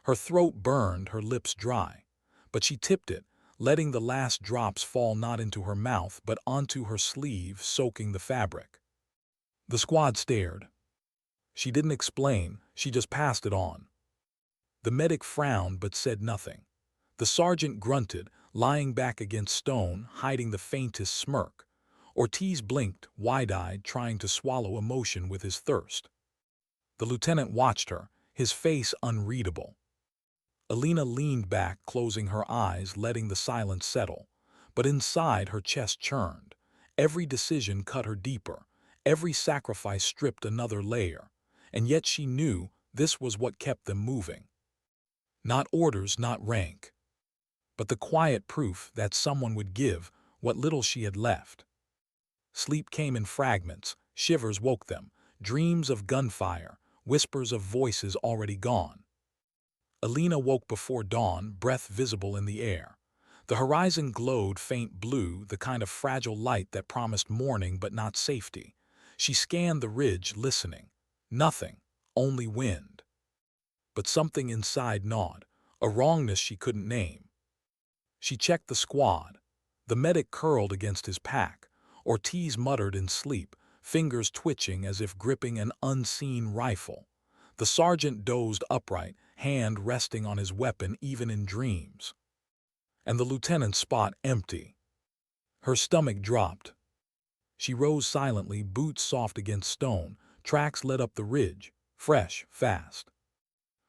Her throat burned, her lips dry. But she tipped it, letting the last drops fall not into her mouth but onto her sleeve, soaking the fabric. The squad stared. She didn't explain, she just passed it on. The medic frowned but said nothing. The sergeant grunted, lying back against stone, hiding the faintest smirk. Ortiz blinked, wide-eyed, trying to swallow emotion with his thirst. The lieutenant watched her, his face unreadable. Elena leaned back, closing her eyes, letting the silence settle. But inside, her chest churned. Every decision cut her deeper. Every sacrifice stripped another layer. And yet she knew this was what kept them moving. Not orders, not rank, but the quiet proof that someone would give what little she had left. Sleep came in fragments, shivers woke them, dreams of gunfire, whispers of voices already gone. Elena woke before dawn, breath visible in the air. The horizon glowed faint blue, the kind of fragile light that promised morning but not safety. She scanned the ridge, listening. Nothing, only wind. But something inside gnawed, a wrongness she couldn't name. She checked the squad. The medic curled against his pack. Ortiz muttered in sleep, fingers twitching as if gripping an unseen rifle. The sergeant dozed upright, hand resting on his weapon even in dreams. And the lieutenant's spot empty. Her stomach dropped. She rose silently, boots soft against stone. Tracks led up the ridge, fresh, fast.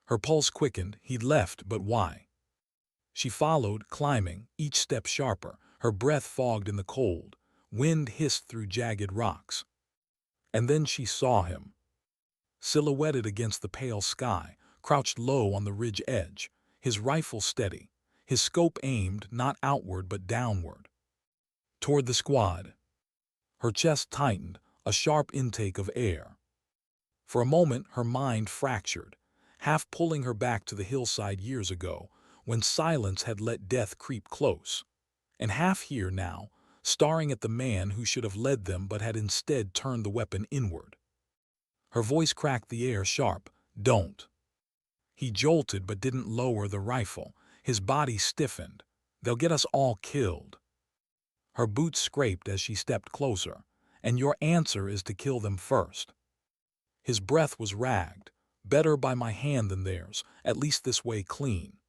Her pulse quickened, he'd left, but why? She followed, climbing, each step sharper, her breath fogged in the cold. Wind hissed through jagged rocks. And then she saw him. Silhouetted against the pale sky, crouched low on the ridge edge, his rifle steady, his scope aimed not outward but downward. Toward the squad. Her chest tightened, a sharp intake of air. For a moment her mind fractured, half pulling her back to the hillside years ago, when silence had let death creep close. And half here now, staring at the man who should have led them but had instead turned the weapon inward. Her voice cracked the air sharp, "Don't." He jolted but didn't lower the rifle. His body stiffened. "They'll get us all killed." Her boots scraped as she stepped closer. "And your answer is to kill them first." His breath was ragged. "Better by my hand than theirs, at least this way clean."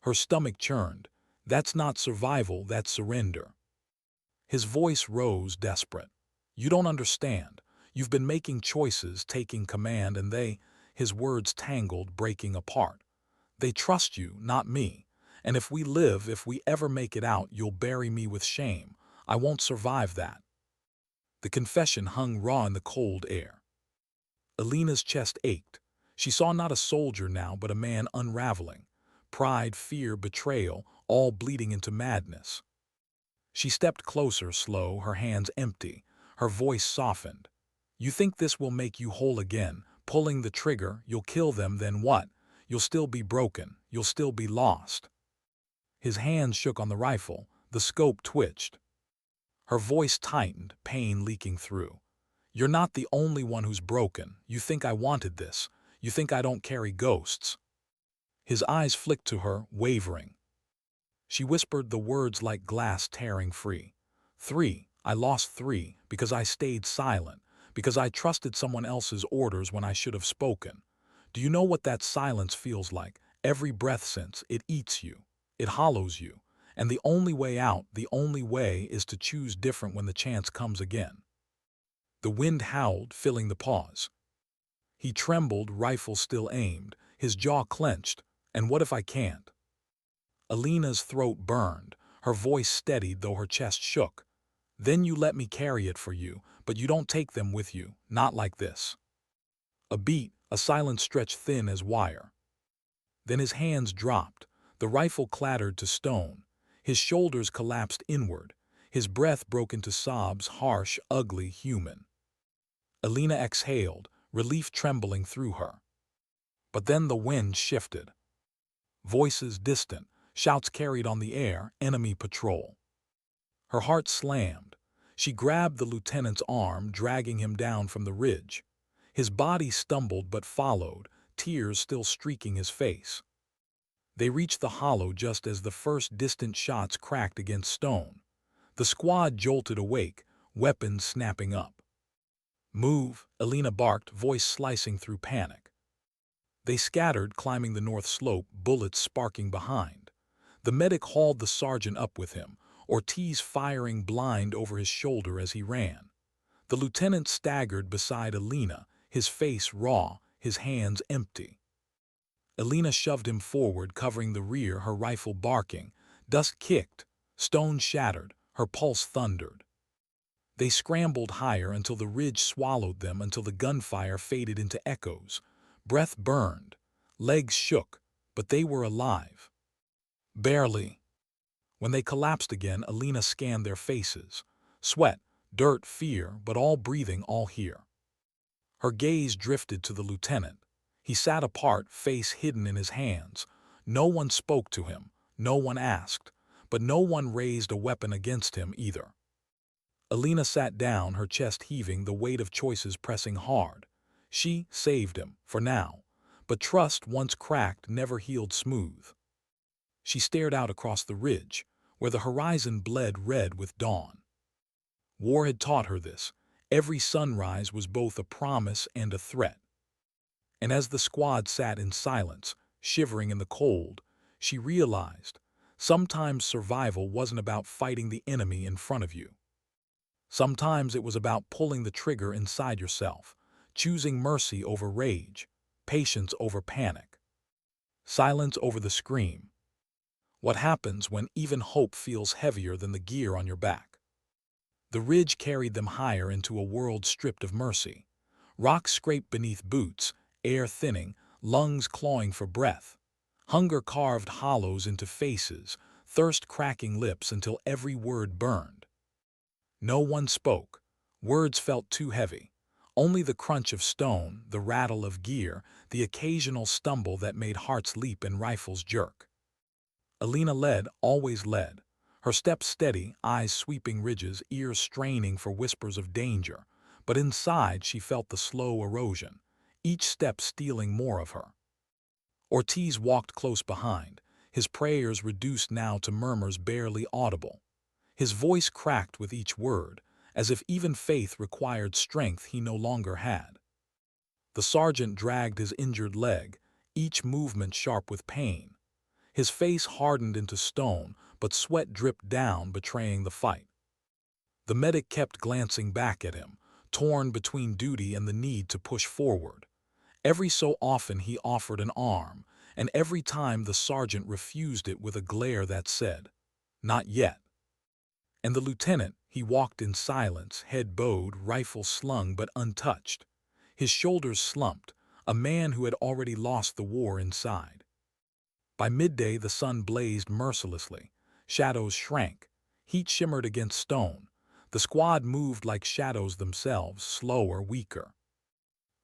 Her stomach churned. "That's not survival, that's surrender." His voice rose, desperate. "You don't understand. You've been making choices, taking command, and his words tangled, breaking apart. "They trust you, not me. And if we live, if we ever make it out, you'll bury me with shame. I won't survive that." The confession hung raw in the cold air. Elena's chest ached. She saw not a soldier now, but a man unraveling. Pride, fear, betrayal, all bleeding into madness. She stepped closer, slow, her hands empty. Her voice softened. "You think this will make you whole again? Pulling the trigger, you'll kill them, then what? You'll still be broken. You'll still be lost." His hands shook on the rifle. The scope twitched. Her voice tightened, pain leaking through. "You're not the only one who's broken. You think I wanted this. You think I don't carry ghosts." His eyes flicked to her, wavering. She whispered the words like glass tearing free. "3. I lost 3 because I stayed silent, because I trusted someone else's orders when I should have spoken. Do you know what that silence feels like? Every breath since, it eats you. It hollows you. And the only way out, the only way, is to choose different when the chance comes again." The wind howled, filling the pause. He trembled, rifle still aimed, his jaw clenched. "And what if I can't?" Elena's throat burned, her voice steadied though her chest shook. "Then you let me carry it for you, but you don't take them with you, not like this." A beat, a silence stretched thin as wire. Then his hands dropped, the rifle clattered to stone, his shoulders collapsed inward, his breath broke into sobs, harsh, ugly, human. Elena exhaled, relief trembling through her. But then the wind shifted. Voices distant, shouts carried on the air, enemy patrol. Her heart slammed. She grabbed the lieutenant's arm, dragging him down from the ridge. His body stumbled but followed, tears still streaking his face. They reached the hollow just as the first distant shots cracked against stone. The squad jolted awake, weapons snapping up. "Move," Elena barked, voice slicing through panic. They scattered, climbing the north slope, bullets sparking behind. The medic hauled the sergeant up with him, Ortiz firing blind over his shoulder as he ran. The lieutenant staggered beside Elena, his face raw, his hands empty. Elena shoved him forward, covering the rear, her rifle barking. Dust kicked, stone shattered, her pulse thundered. They scrambled higher until the ridge swallowed them, until the gunfire faded into echoes. Breath burned, legs shook, but they were alive. Barely. When they collapsed again, Elena scanned their faces. Sweat, dirt, fear, but all breathing, all here. Her gaze drifted to the lieutenant. He sat apart, face hidden in his hands. No one spoke to him, no one asked, but no one raised a weapon against him either. Elena sat down, her chest heaving, the weight of choices pressing hard. She saved him, for now, but trust, once cracked, never healed smooth. She stared out across the ridge, where the horizon bled red with dawn. War had taught her this. Every sunrise was both a promise and a threat. And as the squad sat in silence, shivering in the cold, she realized sometimes survival wasn't about fighting the enemy in front of you. Sometimes it was about pulling the trigger inside yourself, choosing mercy over rage, patience over panic, silence over the scream. What happens when even hope feels heavier than the gear on your back? The ridge carried them higher into a world stripped of mercy. Rocks scraped beneath boots, air thinning, lungs clawing for breath. Hunger carved hollows into faces, thirst cracking lips until every word burned. No one spoke. Words felt too heavy. Only the crunch of stone, the rattle of gear, the occasional stumble that made hearts leap and rifles jerk. Elena led, always led. Her steps steady, eyes sweeping ridges, ears straining for whispers of danger. But inside she felt the slow erosion, each step stealing more of her. Ortiz walked close behind, his prayers reduced now to murmurs barely audible. His voice cracked with each word, as if even faith required strength he no longer had. The sergeant dragged his injured leg, each movement sharp with pain. His face hardened into stone, but sweat dripped down, betraying the fight. The medic kept glancing back at him, torn between duty and the need to push forward. Every so often he offered an arm, and every time the sergeant refused it with a glare that said, "Not yet." And the lieutenant, he walked in silence, head bowed, rifle slung but untouched. His shoulders slumped, a man who had already lost the war inside. By midday the sun blazed mercilessly. Shadows shrank. Heat shimmered against stone. The squad moved like shadows themselves, slower, weaker.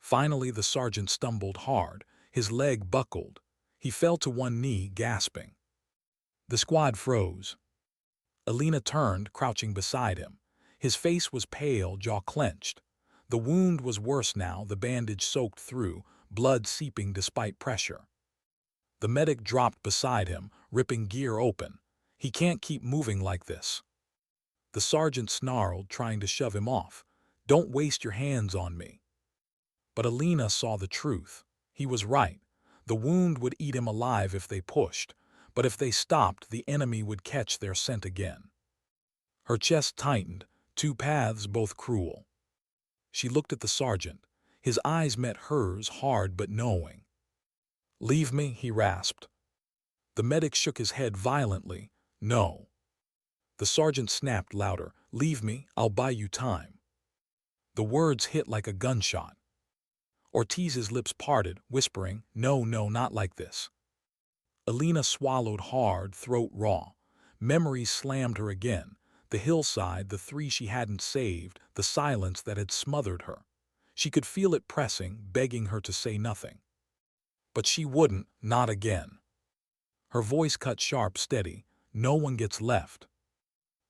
Finally the sergeant stumbled hard. His leg buckled. He fell to one knee, gasping. The squad froze. Elena turned, crouching beside him. His face was pale, jaw clenched. The wound was worse now, the bandage soaked through, blood seeping despite pressure. The medic dropped beside him, ripping gear open. "He can't keep moving like this." The sergeant snarled, trying to shove him off. "Don't waste your hands on me." But Elena saw the truth. He was right. The wound would eat him alive if they pushed, but if they stopped, the enemy would catch their scent again. Her chest tightened, two paths, both cruel. She looked at the sergeant. His eyes met hers, hard but knowing. "Leave me," he rasped. The medic shook his head violently. "No." The sergeant snapped louder. "Leave me, I'll buy you time." The words hit like a gunshot. Ortiz's lips parted, whispering, "No, no, not like this." Elena swallowed hard, throat raw. Memories slammed her again. The hillside, the three she hadn't saved, the silence that had smothered her. She could feel it pressing, begging her to say nothing. But she wouldn't, not again. Her voice cut sharp, steady. "No one gets left."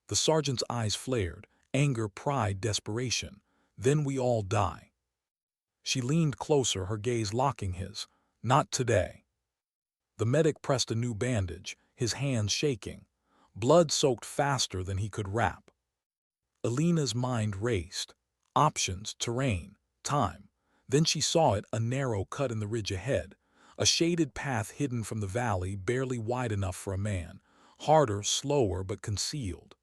The sergeant's eyes flared, anger, pride, desperation. "Then we all die." She leaned closer, her gaze locking his. "Not today." The medic pressed a new bandage, his hands shaking. Blood soaked faster than he could wrap. Elena's mind raced. Options, terrain, time. Then she saw it, a narrow cut in the ridge ahead. A shaded path hidden from the valley, barely wide enough for a man. Harder, slower, but concealed.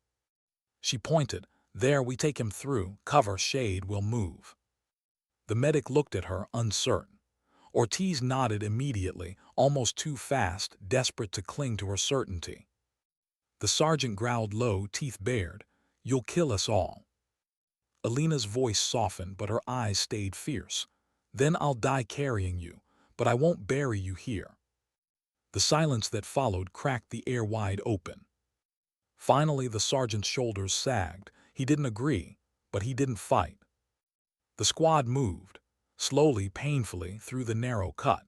She pointed. "There, we take him through. Cover, shade, we'll move." The medic looked at her, uncertain. Ortiz nodded immediately, almost too fast, desperate to cling to her certainty. The sergeant growled low, teeth bared. "You'll kill us all." Elena's voice softened, but her eyes stayed fierce. "Then I'll die carrying you, but I won't bury you here." The silence that followed cracked the air wide open. Finally, the sergeant's shoulders sagged. He didn't agree, but he didn't fight. The squad moved, slowly, painfully, through the narrow cut.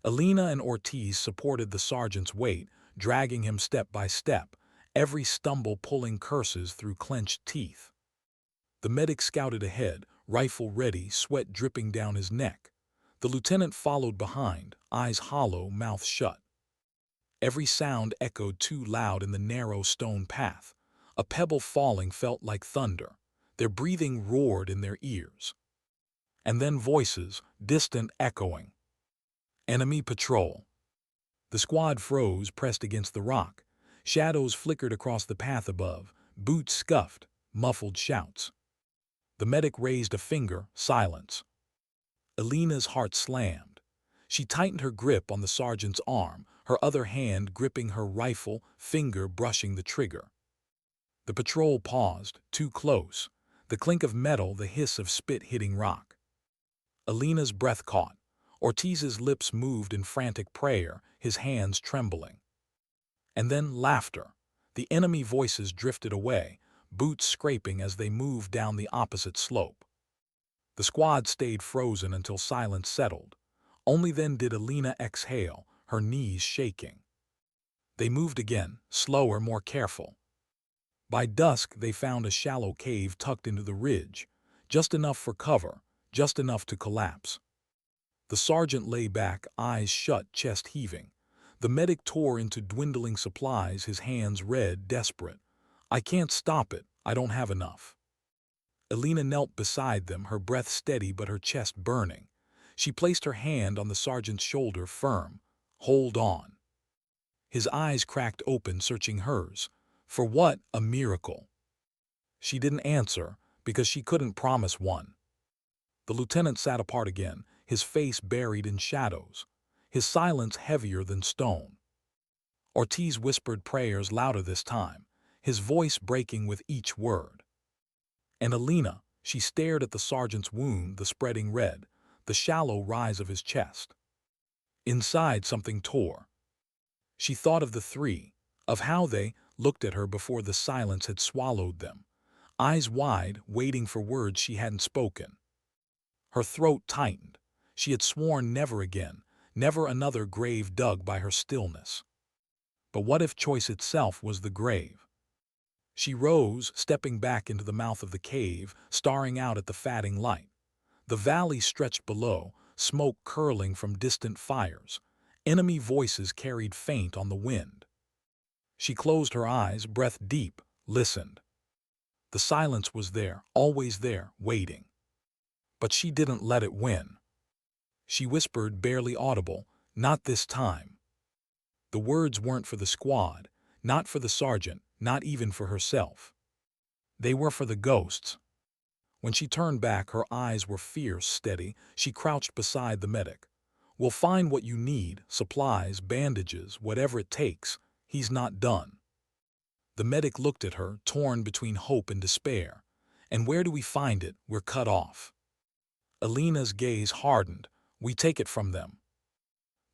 Elena and Ortiz supported the sergeant's weight, dragging him step by step, every stumble pulling curses through clenched teeth. The medic scouted ahead, rifle ready, sweat dripping down his neck. The lieutenant followed behind, eyes hollow, mouth shut. Every sound echoed too loud in the narrow stone path. A pebble falling felt like thunder. Their breathing roared in their ears. And then voices, distant, echoing. "Enemy patrol." The squad froze, pressed against the rock. Shadows flickered across the path above, boots scuffed, muffled shouts. The medic raised a finger, silence. Elena's heart slammed. She tightened her grip on the sergeant's arm, her other hand gripping her rifle, finger brushing the trigger. The patrol paused, too close. The clink of metal, the hiss of spit hitting rock. Elena's breath caught. Ortiz's lips moved in frantic prayer, his hands trembling. And then laughter. The enemy voices drifted away, boots scraping as they moved down the opposite slope. The squad stayed frozen until silence settled. Only then did Elena exhale, her knees shaking. They moved again, slower, more careful. By dusk, they found a shallow cave tucked into the ridge, just enough for cover, just enough to collapse. The sergeant lay back, eyes shut, chest heaving. The medic tore into dwindling supplies, his hands red, desperate. "I can't stop it. I don't have enough." Elena knelt beside them, her breath steady but her chest burning. She placed her hand on the sergeant's shoulder, firm. "Hold on." His eyes cracked open, searching hers. For what? A miracle. She didn't answer, because she couldn't promise one. The lieutenant sat apart again, his face buried in shadows, his silence heavier than stone. Ortiz whispered prayers louder this time, his voice breaking with each word. And Elena, she stared at the sergeant's wound, the spreading red, the shallow rise of his chest. Inside, something tore. She thought of the three, of how they looked at her before the silence had swallowed them, eyes wide, waiting for words she hadn't spoken. Her throat tightened. She had sworn never again, never another grave dug by her stillness. But what if choice itself was the grave? She rose, stepping back into the mouth of the cave, staring out at the fading light. The valley stretched below, smoke curling from distant fires. Enemy voices carried faint on the wind. She closed her eyes, breath deep, listened. The silence was there, always there, waiting. But she didn't let it win. She whispered, barely audible, "Not this time." The words weren't for the squad, not for the sergeant, not even for herself. They were for the ghosts. When she turned back, her eyes were fierce, steady. She crouched beside the medic. "We'll find what you need, supplies, bandages, whatever it takes. He's not done." The medic looked at her, torn between hope and despair. "And where do we find it? We're cut off." Elena's gaze hardened. We take it from them.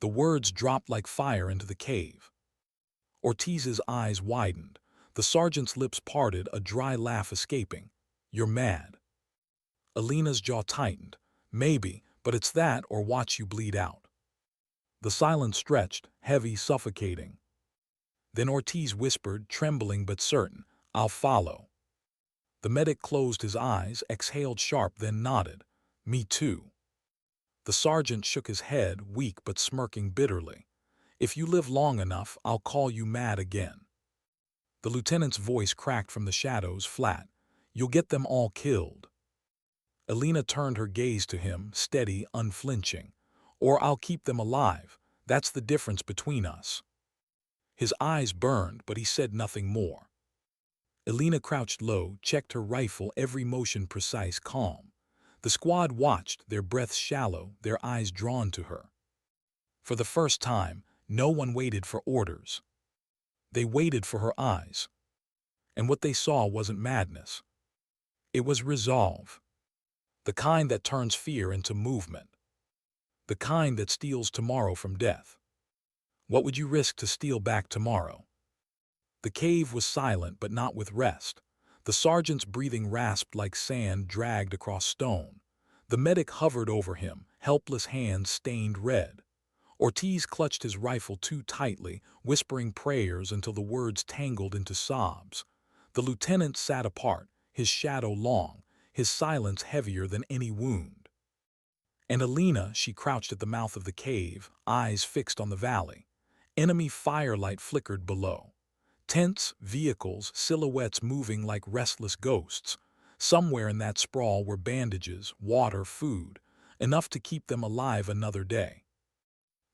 The words dropped like fire into the cave. Ortiz's eyes widened. The sergeant's lips parted, a dry laugh escaping. You're mad. Elena's jaw tightened. Maybe, but it's that or watch you bleed out. The silence stretched, heavy, suffocating. Then Ortiz whispered, trembling but certain, I'll follow. The medic closed his eyes, exhaled sharp, then nodded. Me too. The sergeant shook his head, weak but smirking bitterly. If you live long enough, I'll call you mad again. The lieutenant's voice cracked from the shadows, flat. You'll get them all killed. Elena turned her gaze to him, steady, unflinching. Or I'll keep them alive. That's the difference between us. His eyes burned, but he said nothing more. Elena crouched low, checked her rifle, every motion precise, calm. The squad watched, their breaths shallow, their eyes drawn to her. For the first time, no one waited for orders. They waited for her eyes. And what they saw wasn't madness. It was resolve. The kind that turns fear into movement. The kind that steals tomorrow from death. What would you risk to steal back tomorrow? The cave was silent, but not with rest. The sergeant's breathing rasped like sand dragged across stone. The medic hovered over him, helpless hands stained red. Ortiz clutched his rifle too tightly, whispering prayers until the words tangled into sobs. The lieutenant sat apart, his shadow long, his silence heavier than any wound. And Elena, she crouched at the mouth of the cave, eyes fixed on the valley. Enemy firelight flickered below. Tents, vehicles, silhouettes moving like restless ghosts. Somewhere in that sprawl were bandages, water, food, enough to keep them alive another day.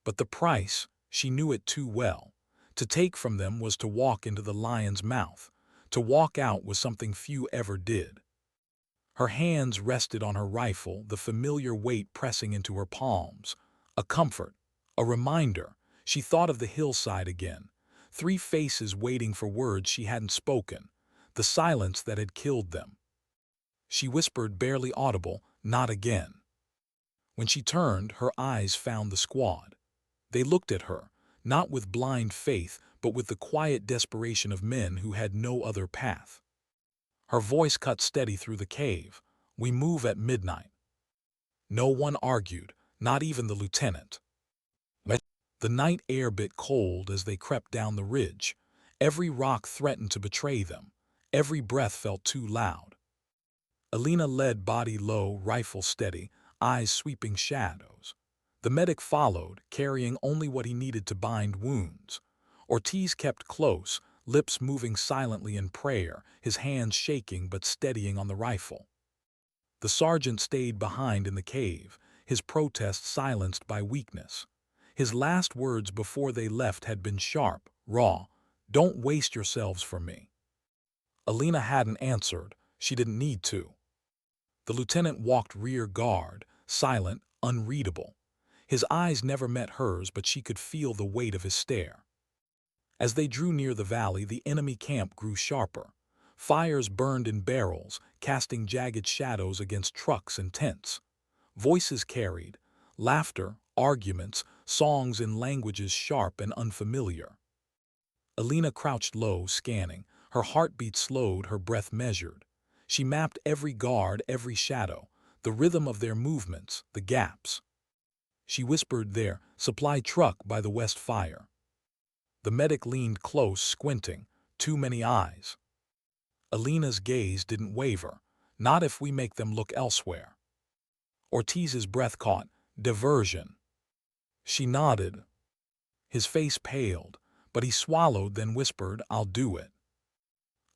But the price, she knew it too well. To take from them was to walk into the lion's mouth. To walk out was something few ever did. Her hands rested on her rifle, the familiar weight pressing into her palms. A comfort, a reminder. She thought of the hillside again. 3 faces waiting for words she hadn't spoken. The silence that had killed them. She whispered, barely audible, not again. When she turned, her eyes found the squad. They looked at her, not with blind faith, but with the quiet desperation of men who had no other path. Her voice cut steady through the cave. We move at midnight. No one argued, not even the lieutenant. The night air bit cold as they crept down the ridge. Every rock threatened to betray them. Every breath felt too loud. Elena led, body low, rifle steady, eyes sweeping shadows. The medic followed, carrying only what he needed to bind wounds. Ortiz kept close, lips moving silently in prayer, his hands shaking but steadying on the rifle. The sergeant stayed behind in the cave, his protest silenced by weakness. His last words before they left had been sharp, raw. Don't waste yourselves for me. Elena hadn't answered. She didn't need to. The lieutenant walked rear guard, silent, unreadable. His eyes never met hers, but she could feel the weight of his stare. As they drew near the valley, the enemy camp grew sharper. Fires burned in barrels, casting jagged shadows against trucks and tents. Voices carried, laughter, arguments, songs in languages sharp and unfamiliar. Elena crouched low, scanning. Her heartbeat slowed, her breath measured. She mapped every guard, every shadow, the rhythm of their movements, the gaps. She whispered, there, supply truck by the west fire. The medic leaned close, squinting. Too many eyes. Elena's gaze didn't waver. Not if we make them look elsewhere. Ortiz's breath caught. Diversion. She nodded. His face paled, but he swallowed, then whispered, I'll do it.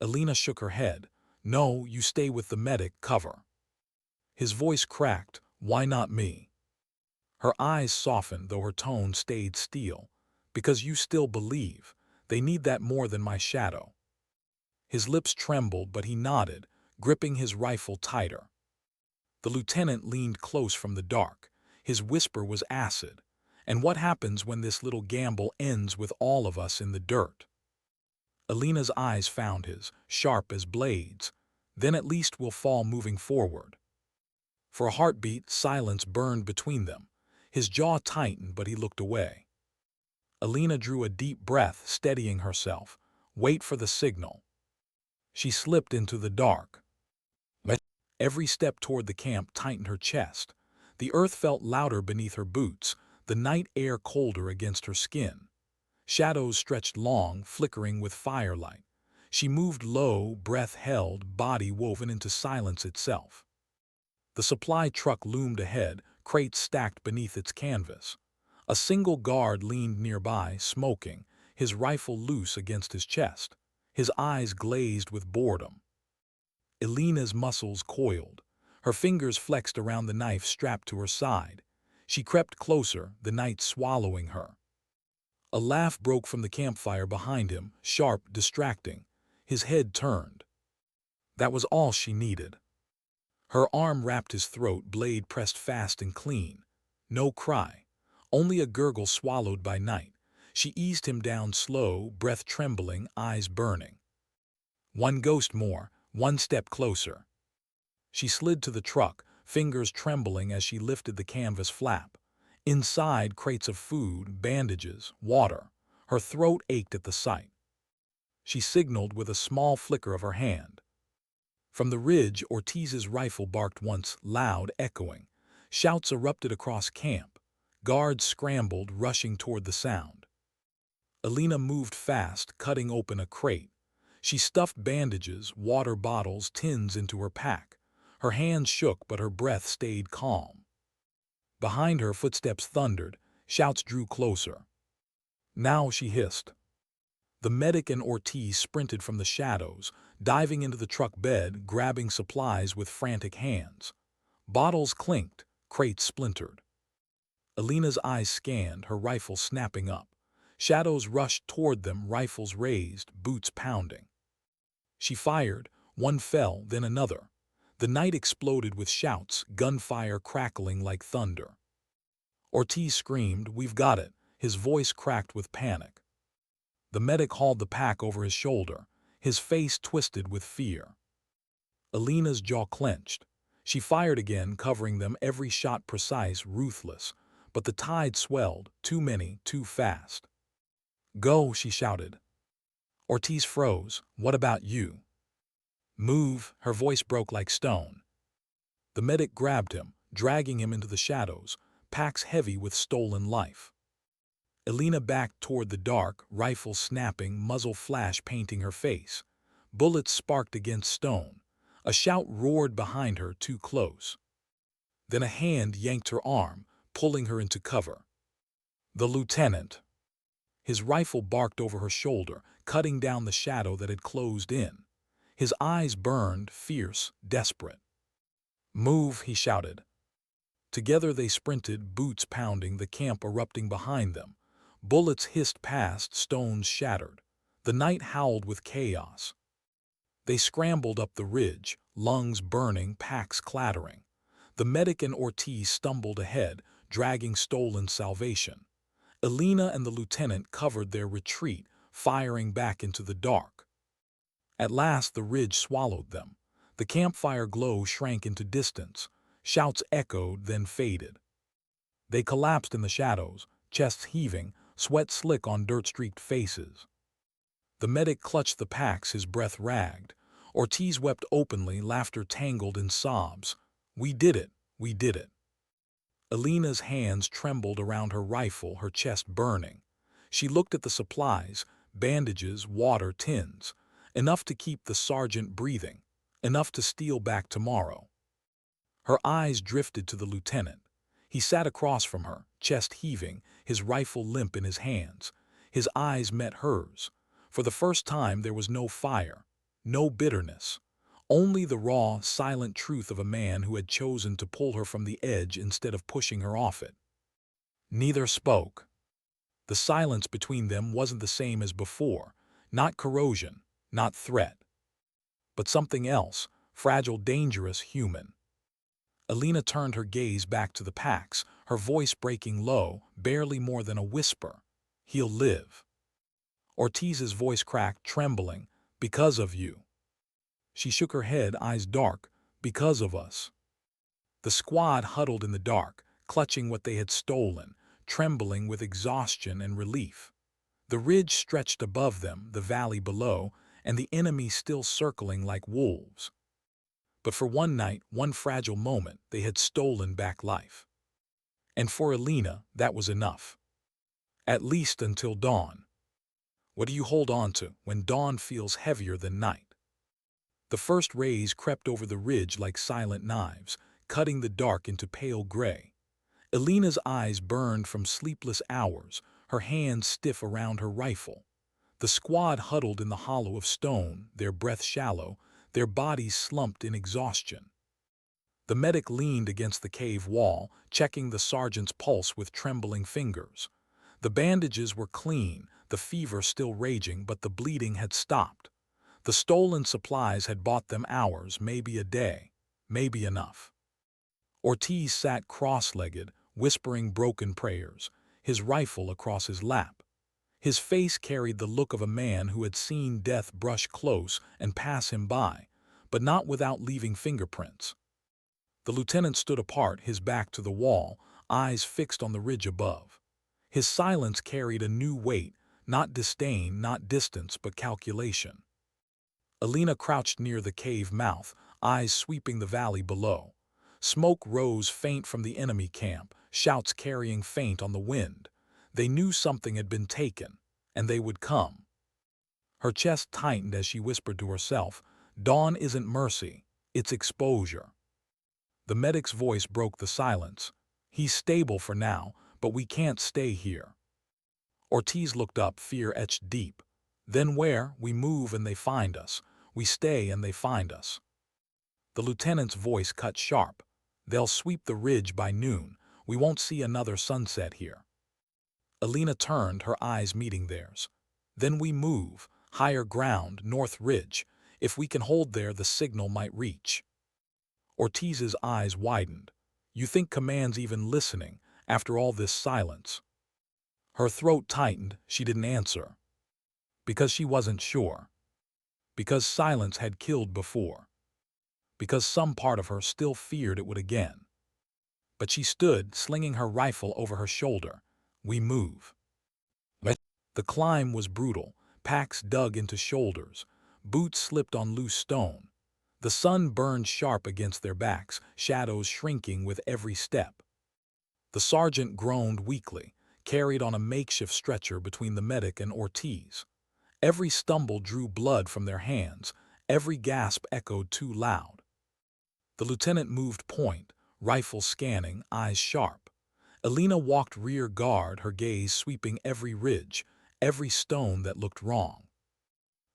Elena shook her head. No, you stay with the medic, cover. His voice cracked. Why not me? Her eyes softened, though her tone stayed steel. Because you still believe. They need that more than my shadow. His lips trembled, but he nodded, gripping his rifle tighter. The lieutenant leaned close from the dark. His whisper was acid. And what happens when this little gamble ends with all of us in the dirt? Elena's eyes found his, sharp as blades. Then at least we'll fall moving forward. For a heartbeat, silence burned between them. His jaw tightened, but he looked away. Elena drew a deep breath, steadying herself. Wait for the signal. She slipped into the dark. Every step toward the camp tightened her chest. The earth felt louder beneath her boots, the night air colder against her skin. Shadows stretched long, flickering with firelight. She moved low, breath held, body woven into silence itself. The supply truck loomed ahead, crates stacked beneath its canvas. A single guard leaned nearby, smoking, his rifle loose against his chest. His eyes glazed with boredom. Elena's muscles coiled. Her fingers flexed around the knife strapped to her side. She crept closer, the night swallowing her. A laugh broke from the campfire behind him, sharp, distracting. His head turned. That was all she needed. Her arm wrapped his throat, blade pressed fast and clean. No cry, only a gurgle swallowed by night. She eased him down slow, breath trembling, eyes burning. One ghost more, one step closer. She slid to the truck, fingers trembling as she lifted the canvas flap. Inside, crates of food, bandages, water. Her throat ached at the sight. She signaled with a small flicker of her hand. From the ridge, Ortiz's rifle barked once, loud, echoing. Shouts erupted across camp. Guards scrambled, rushing toward the sound. Elena moved fast, cutting open a crate. She stuffed bandages, water bottles, tins into her pack. Her hands shook, but her breath stayed calm. Behind her, footsteps thundered. Shouts drew closer. Now, she hissed. The medic and Ortiz sprinted from the shadows, diving into the truck bed, grabbing supplies with frantic hands. Bottles clinked, crates splintered. Elena's eyes scanned, her rifle snapping up. Shadows rushed toward them, rifles raised, boots pounding. She fired, one fell, then another. The night exploded with shouts, gunfire crackling like thunder. Ortiz screamed, "We've got it," his voice cracked with panic. The medic hauled the pack over his shoulder, his face twisted with fear. Elena's jaw clenched. She fired again, covering them, every shot precise, ruthless. But the tide swelled, too many, too fast. "Go," she shouted. Ortiz froze. "What about you?" "Move," her voice broke like stone. The medic grabbed him, dragging him into the shadows, packs heavy with stolen life. Elena backed toward the dark, rifle snapping, muzzle flash painting her face. Bullets sparked against stone. A shout roared behind her, too close. Then a hand yanked her arm, pulling her into cover. The lieutenant. His rifle barked over her shoulder, cutting down the shadow that had closed in. His eyes burned, fierce, desperate. "Move," he shouted. Together they sprinted, boots pounding, the camp erupting behind them. Bullets hissed past, stones shattered. The night howled with chaos. They scrambled up the ridge, lungs burning, packs clattering. The medic and Ortiz stumbled ahead, dragging stolen salvation. Elena and the lieutenant covered their retreat, firing back into the dark. At last the ridge swallowed them. The campfire glow shrank into distance. Shouts echoed, then faded. They collapsed in the shadows, chests heaving, sweat slick on dirt-streaked faces. The medic clutched the packs, his breath ragged. Ortiz wept openly, laughter tangled in sobs. "We did it, we did it." Elena's hands trembled around her rifle, her chest burning. She looked at the supplies, bandages, water, tins. Enough to keep the sergeant breathing, enough to steal back tomorrow. Her eyes drifted to the lieutenant. He sat across from her, chest heaving, his rifle limp in his hands. His eyes met hers. For the first time there was no fire, no bitterness. Only the raw, silent truth of a man who had chosen to pull her from the edge instead of pushing her off it. Neither spoke. The silence between them wasn't the same as before. Not corrosion, not threat. But something else, fragile, dangerous, human. Elena turned her gaze back to the packs, her voice breaking low, barely more than a whisper. "He'll live." Ortiz's voice cracked, trembling. "Because of you." She shook her head, eyes dark. "Because of us." The squad huddled in the dark, clutching what they had stolen, trembling with exhaustion and relief. The ridge stretched above them, the valley below, and the enemy still circling like wolves. But for one night, one fragile moment, they had stolen back life. And for Elena, that was enough. At least until dawn. What do you hold on to when dawn feels heavier than night? The first rays crept over the ridge like silent knives, cutting the dark into pale gray. Elena's eyes burned from sleepless hours, her hands stiff around her rifle. The squad huddled in the hollow of stone, their breath shallow, their bodies slumped in exhaustion. The medic leaned against the cave wall, checking the sergeant's pulse with trembling fingers. The bandages were clean, the fever still raging, but the bleeding had stopped. The stolen supplies had bought them hours, maybe a day, maybe enough. Ortiz sat cross-legged, whispering broken prayers, his rifle across his lap. His face carried the look of a man who had seen death brush close and pass him by, but not without leaving fingerprints. The lieutenant stood apart, his back to the wall, eyes fixed on the ridge above. His silence carried a new weight, not disdain, not distance, but calculation. Elena crouched near the cave mouth, eyes sweeping the valley below. Smoke rose faint from the enemy camp, shouts carrying faint on the wind. They knew something had been taken, and they would come. Her chest tightened as she whispered to herself, "Dawn isn't mercy, it's exposure." The medic's voice broke the silence. "He's stable for now, but we can't stay here." Ortiz looked up, fear etched deep. "Then where? We move and they find us. We stay and they find us." The lieutenant's voice cut sharp. "They'll sweep the ridge by noon. We won't see another sunset here." Elena turned, her eyes meeting theirs. "Then we move. Higher ground, North Ridge. If we can hold there, the signal might reach." Ortiz's eyes widened. "You think command's even listening, after all this silence?" Her throat tightened, she didn't answer. Because she wasn't sure. Because silence had killed before. Because some part of her still feared it would again. But she stood, slinging her rifle over her shoulder. "We move." The climb was brutal, packs dug into shoulders, boots slipped on loose stone. The sun burned sharp against their backs, shadows shrinking with every step. The sergeant groaned weakly, carried on a makeshift stretcher between the medic and Ortiz. Every stumble drew blood from their hands, every gasp echoed too loud. The lieutenant moved point, rifle scanning, eyes sharp. Elena walked rear guard, her gaze sweeping every ridge, every stone that looked wrong.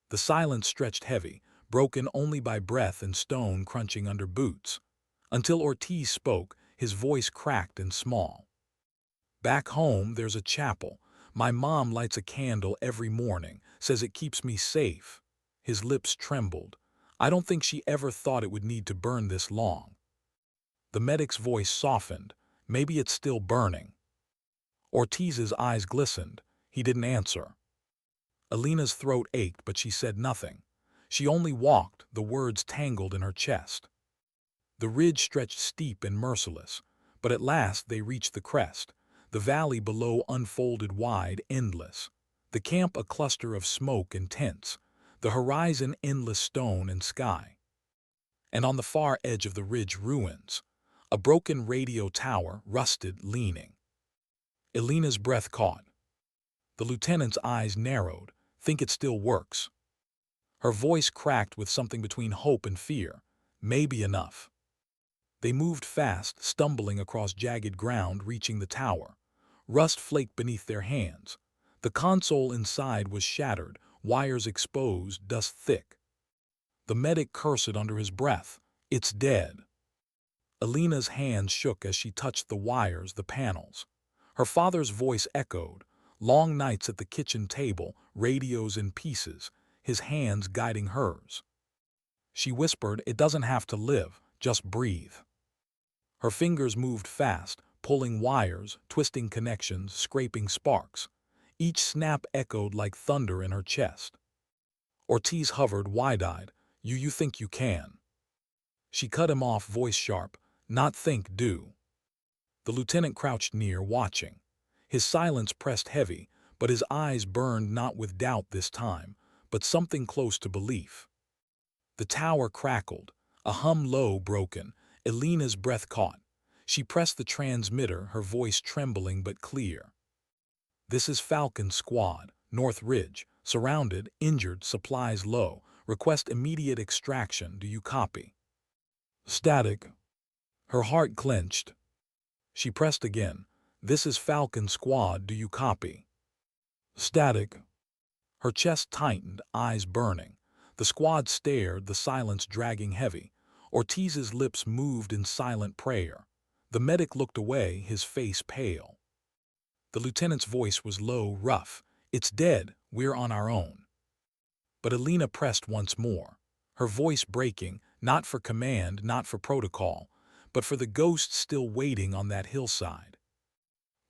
The silence stretched heavy, broken only by breath and stone crunching under boots. Until Ortiz spoke, his voice cracked and small. "Back home, there's a chapel. My mom lights a candle every morning, says it keeps me safe." His lips trembled. "I don't think she ever thought it would need to burn this long." The medic's voice softened. "Maybe it's still burning." Ortiz's eyes glistened. He didn't answer. Elena's throat ached, but she said nothing. She only walked, the words tangled in her chest. The ridge stretched steep and merciless, but at last they reached the crest. The valley below unfolded wide, endless. The camp a cluster of smoke and tents, the horizon endless stone and sky. And on the far edge of the ridge, ruins. A broken radio tower, rusted, leaning. Elena's breath caught. The lieutenant's eyes narrowed. "Think it still works?" Her voice cracked with something between hope and fear. "Maybe enough." They moved fast, stumbling across jagged ground, reaching the tower. Rust flaked beneath their hands. The console inside was shattered, wires exposed, dust thick. The medic cursed under his breath. "It's dead." Elena's hands shook as she touched the wires, the panels. Her father's voice echoed. Long nights at the kitchen table, radios in pieces, his hands guiding hers. She whispered, "It doesn't have to live, just breathe." Her fingers moved fast, pulling wires, twisting connections, scraping sparks. Each snap echoed like thunder in her chest. Ortiz hovered, wide-eyed. You think you can." She cut him off, voice sharp. not think, do. The lieutenant crouched near, watching. His silence pressed heavy, but his eyes burned not with doubt this time, but something close to belief. The tower crackled, a hum low broken. Elena's breath caught. She pressed the transmitter, her voice trembling but clear. "This is Falcon Squad, North Ridge, surrounded, injured, supplies low. Request immediate extraction. Do you copy?" Static. Her heart clenched. She pressed again. "This is Falcon Squad. Do you copy?" Static. Her chest tightened, eyes burning. The squad stared, the silence dragging heavy. Ortiz's lips moved in silent prayer. The medic looked away, his face pale. The lieutenant's voice was low, rough. "It's dead. We're on our own." But Elena pressed once more, her voice breaking, not for command, not for protocol, but for the ghost still waiting on that hillside.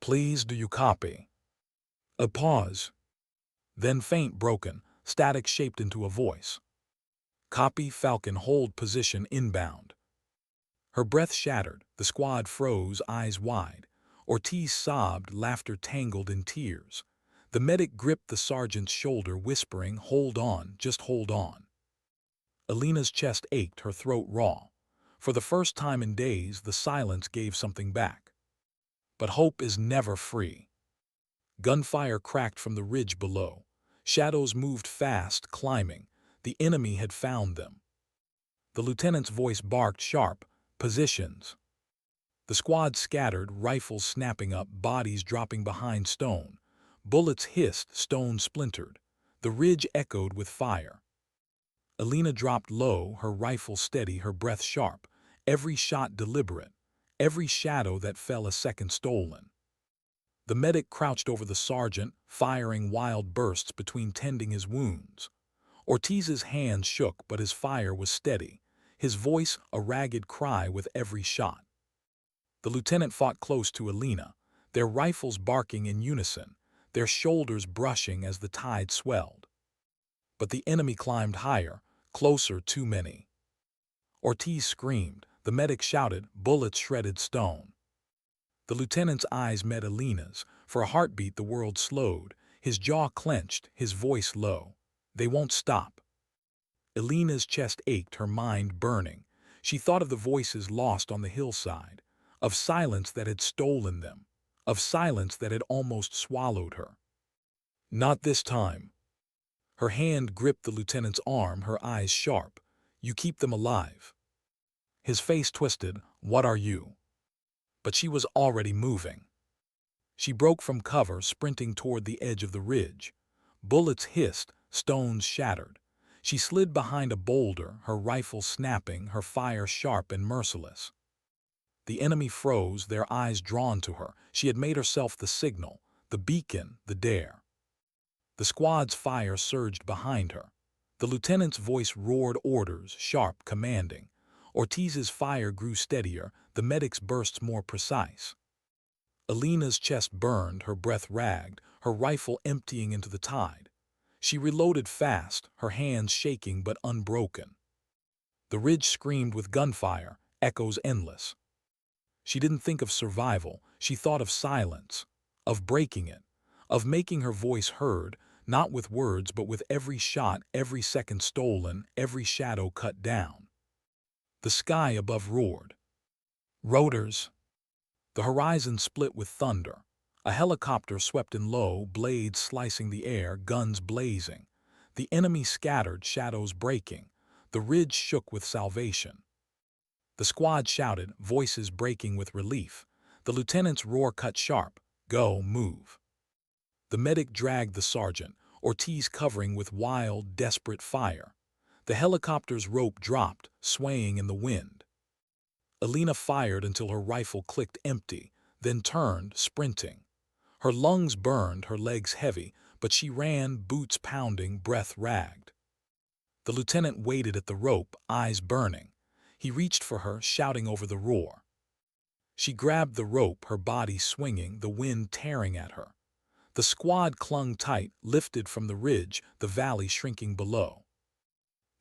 "Please, do you copy?" A pause. Then faint, broken, static shaped into a voice. "Copy, Falcon, hold position inbound." Her breath shattered, the squad froze, eyes wide. Ortiz sobbed, laughter tangled in tears. The medic gripped the sergeant's shoulder, whispering, "Hold on, just hold on." Elena's chest ached, her throat raw. For the first time in days, the silence gave something back. But hope is never free. Gunfire cracked from the ridge below. Shadows moved fast, climbing. The enemy had found them. The lieutenant's voice barked sharp, "Positions." The squad scattered, rifles snapping up, bodies dropping behind stone. Bullets hissed, stone splintered. The ridge echoed with fire. Elena dropped low, her rifle steady, her breath sharp. Every shot deliberate. Every shadow that fell a second stolen. The medic crouched over the sergeant, firing wild bursts between tending his wounds. Ortiz's hands shook, but his fire was steady. His voice a ragged cry with every shot. The lieutenant fought close to Elena, their rifles barking in unison, their shoulders brushing as the tide swelled. But the enemy climbed higher, closer, too many. Ortiz screamed, the medic shouted, bullets shredded stone. The lieutenant's eyes met Elena's. For a heartbeat the world slowed, his jaw clenched, his voice low. "They won't stop." Elena's chest ached, her mind burning. She thought of the voices lost on the hillside, of silence that had stolen them, of silence that had almost swallowed her. "Not this time." Her hand gripped the lieutenant's arm, her eyes sharp. "You keep them alive." His face twisted. "What are you?" But she was already moving. She broke from cover, sprinting toward the edge of the ridge. Bullets hissed, stones shattered. She slid behind a boulder, her rifle snapping, her fire sharp and merciless. The enemy froze, their eyes drawn to her. She had made herself the signal, the beacon, the dare. The squad's fire surged behind her. The lieutenant's voice roared orders, sharp, commanding. Ortiz's fire grew steadier, the medic's bursts more precise. Elena's chest burned, her breath ragged, her rifle emptying into the tide. She reloaded fast, her hands shaking but unbroken. The ridge screamed with gunfire, echoes endless. She didn't think of survival, she thought of silence, of breaking it, of making her voice heard, not with words but with every shot, every second stolen, every shadow cut down. The sky above roared. Rotors. The horizon split with thunder. A helicopter swept in low, blades slicing the air, guns blazing. The enemy scattered, shadows breaking. The ridge shook with salvation. The squad shouted, voices breaking with relief. The lieutenant's roar cut sharp. "Go, move." The medic dragged the sergeant, Ortiz covering with wild, desperate fire. The helicopter's rope dropped, swaying in the wind. Elena fired until her rifle clicked empty, then turned, sprinting. Her lungs burned, her legs heavy, but she ran, boots pounding, breath ragged. The lieutenant waited at the rope, eyes burning. He reached for her, shouting over the roar. She grabbed the rope, her body swinging, the wind tearing at her. The squad clung tight, lifted from the ridge, the valley shrinking below.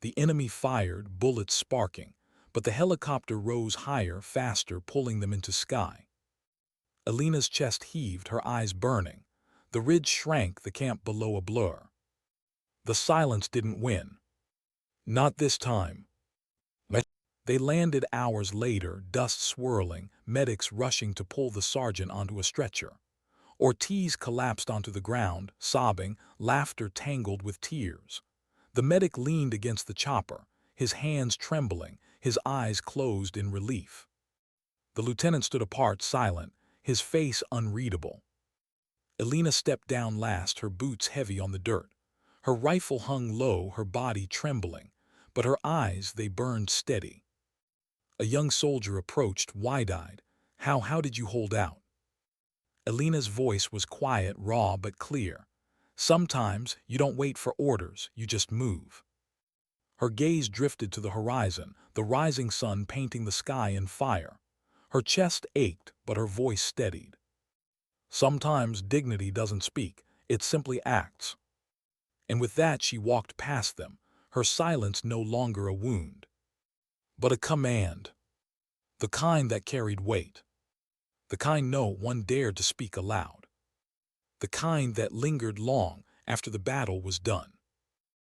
The enemy fired, bullets sparking, but the helicopter rose higher, faster, pulling them into sky. Elena's chest heaved, her eyes burning. The ridge shrank, the camp below a blur. The silence didn't win. Not this time. They landed hours later, dust swirling, medics rushing to pull the sergeant onto a stretcher. Ortiz collapsed onto the ground, sobbing, laughter tangled with tears. The medic leaned against the chopper, his hands trembling, his eyes closed in relief. The lieutenant stood apart, silent, his face unreadable. Elena stepped down last, her boots heavy on the dirt. Her rifle hung low, her body trembling, but her eyes, they burned steady. A young soldier approached, wide-eyed. How did you hold out?" Elena's voice was quiet, raw, but clear. "Sometimes you don't wait for orders, you just move." Her gaze drifted to the horizon, the rising sun painting the sky in fire. Her chest ached, but her voice steadied. "Sometimes dignity doesn't speak, it simply acts." And with that she walked past them, her silence no longer a wound, but a command. The kind that carried weight. The kind no one dared to speak aloud. The kind that lingered long after the battle was done.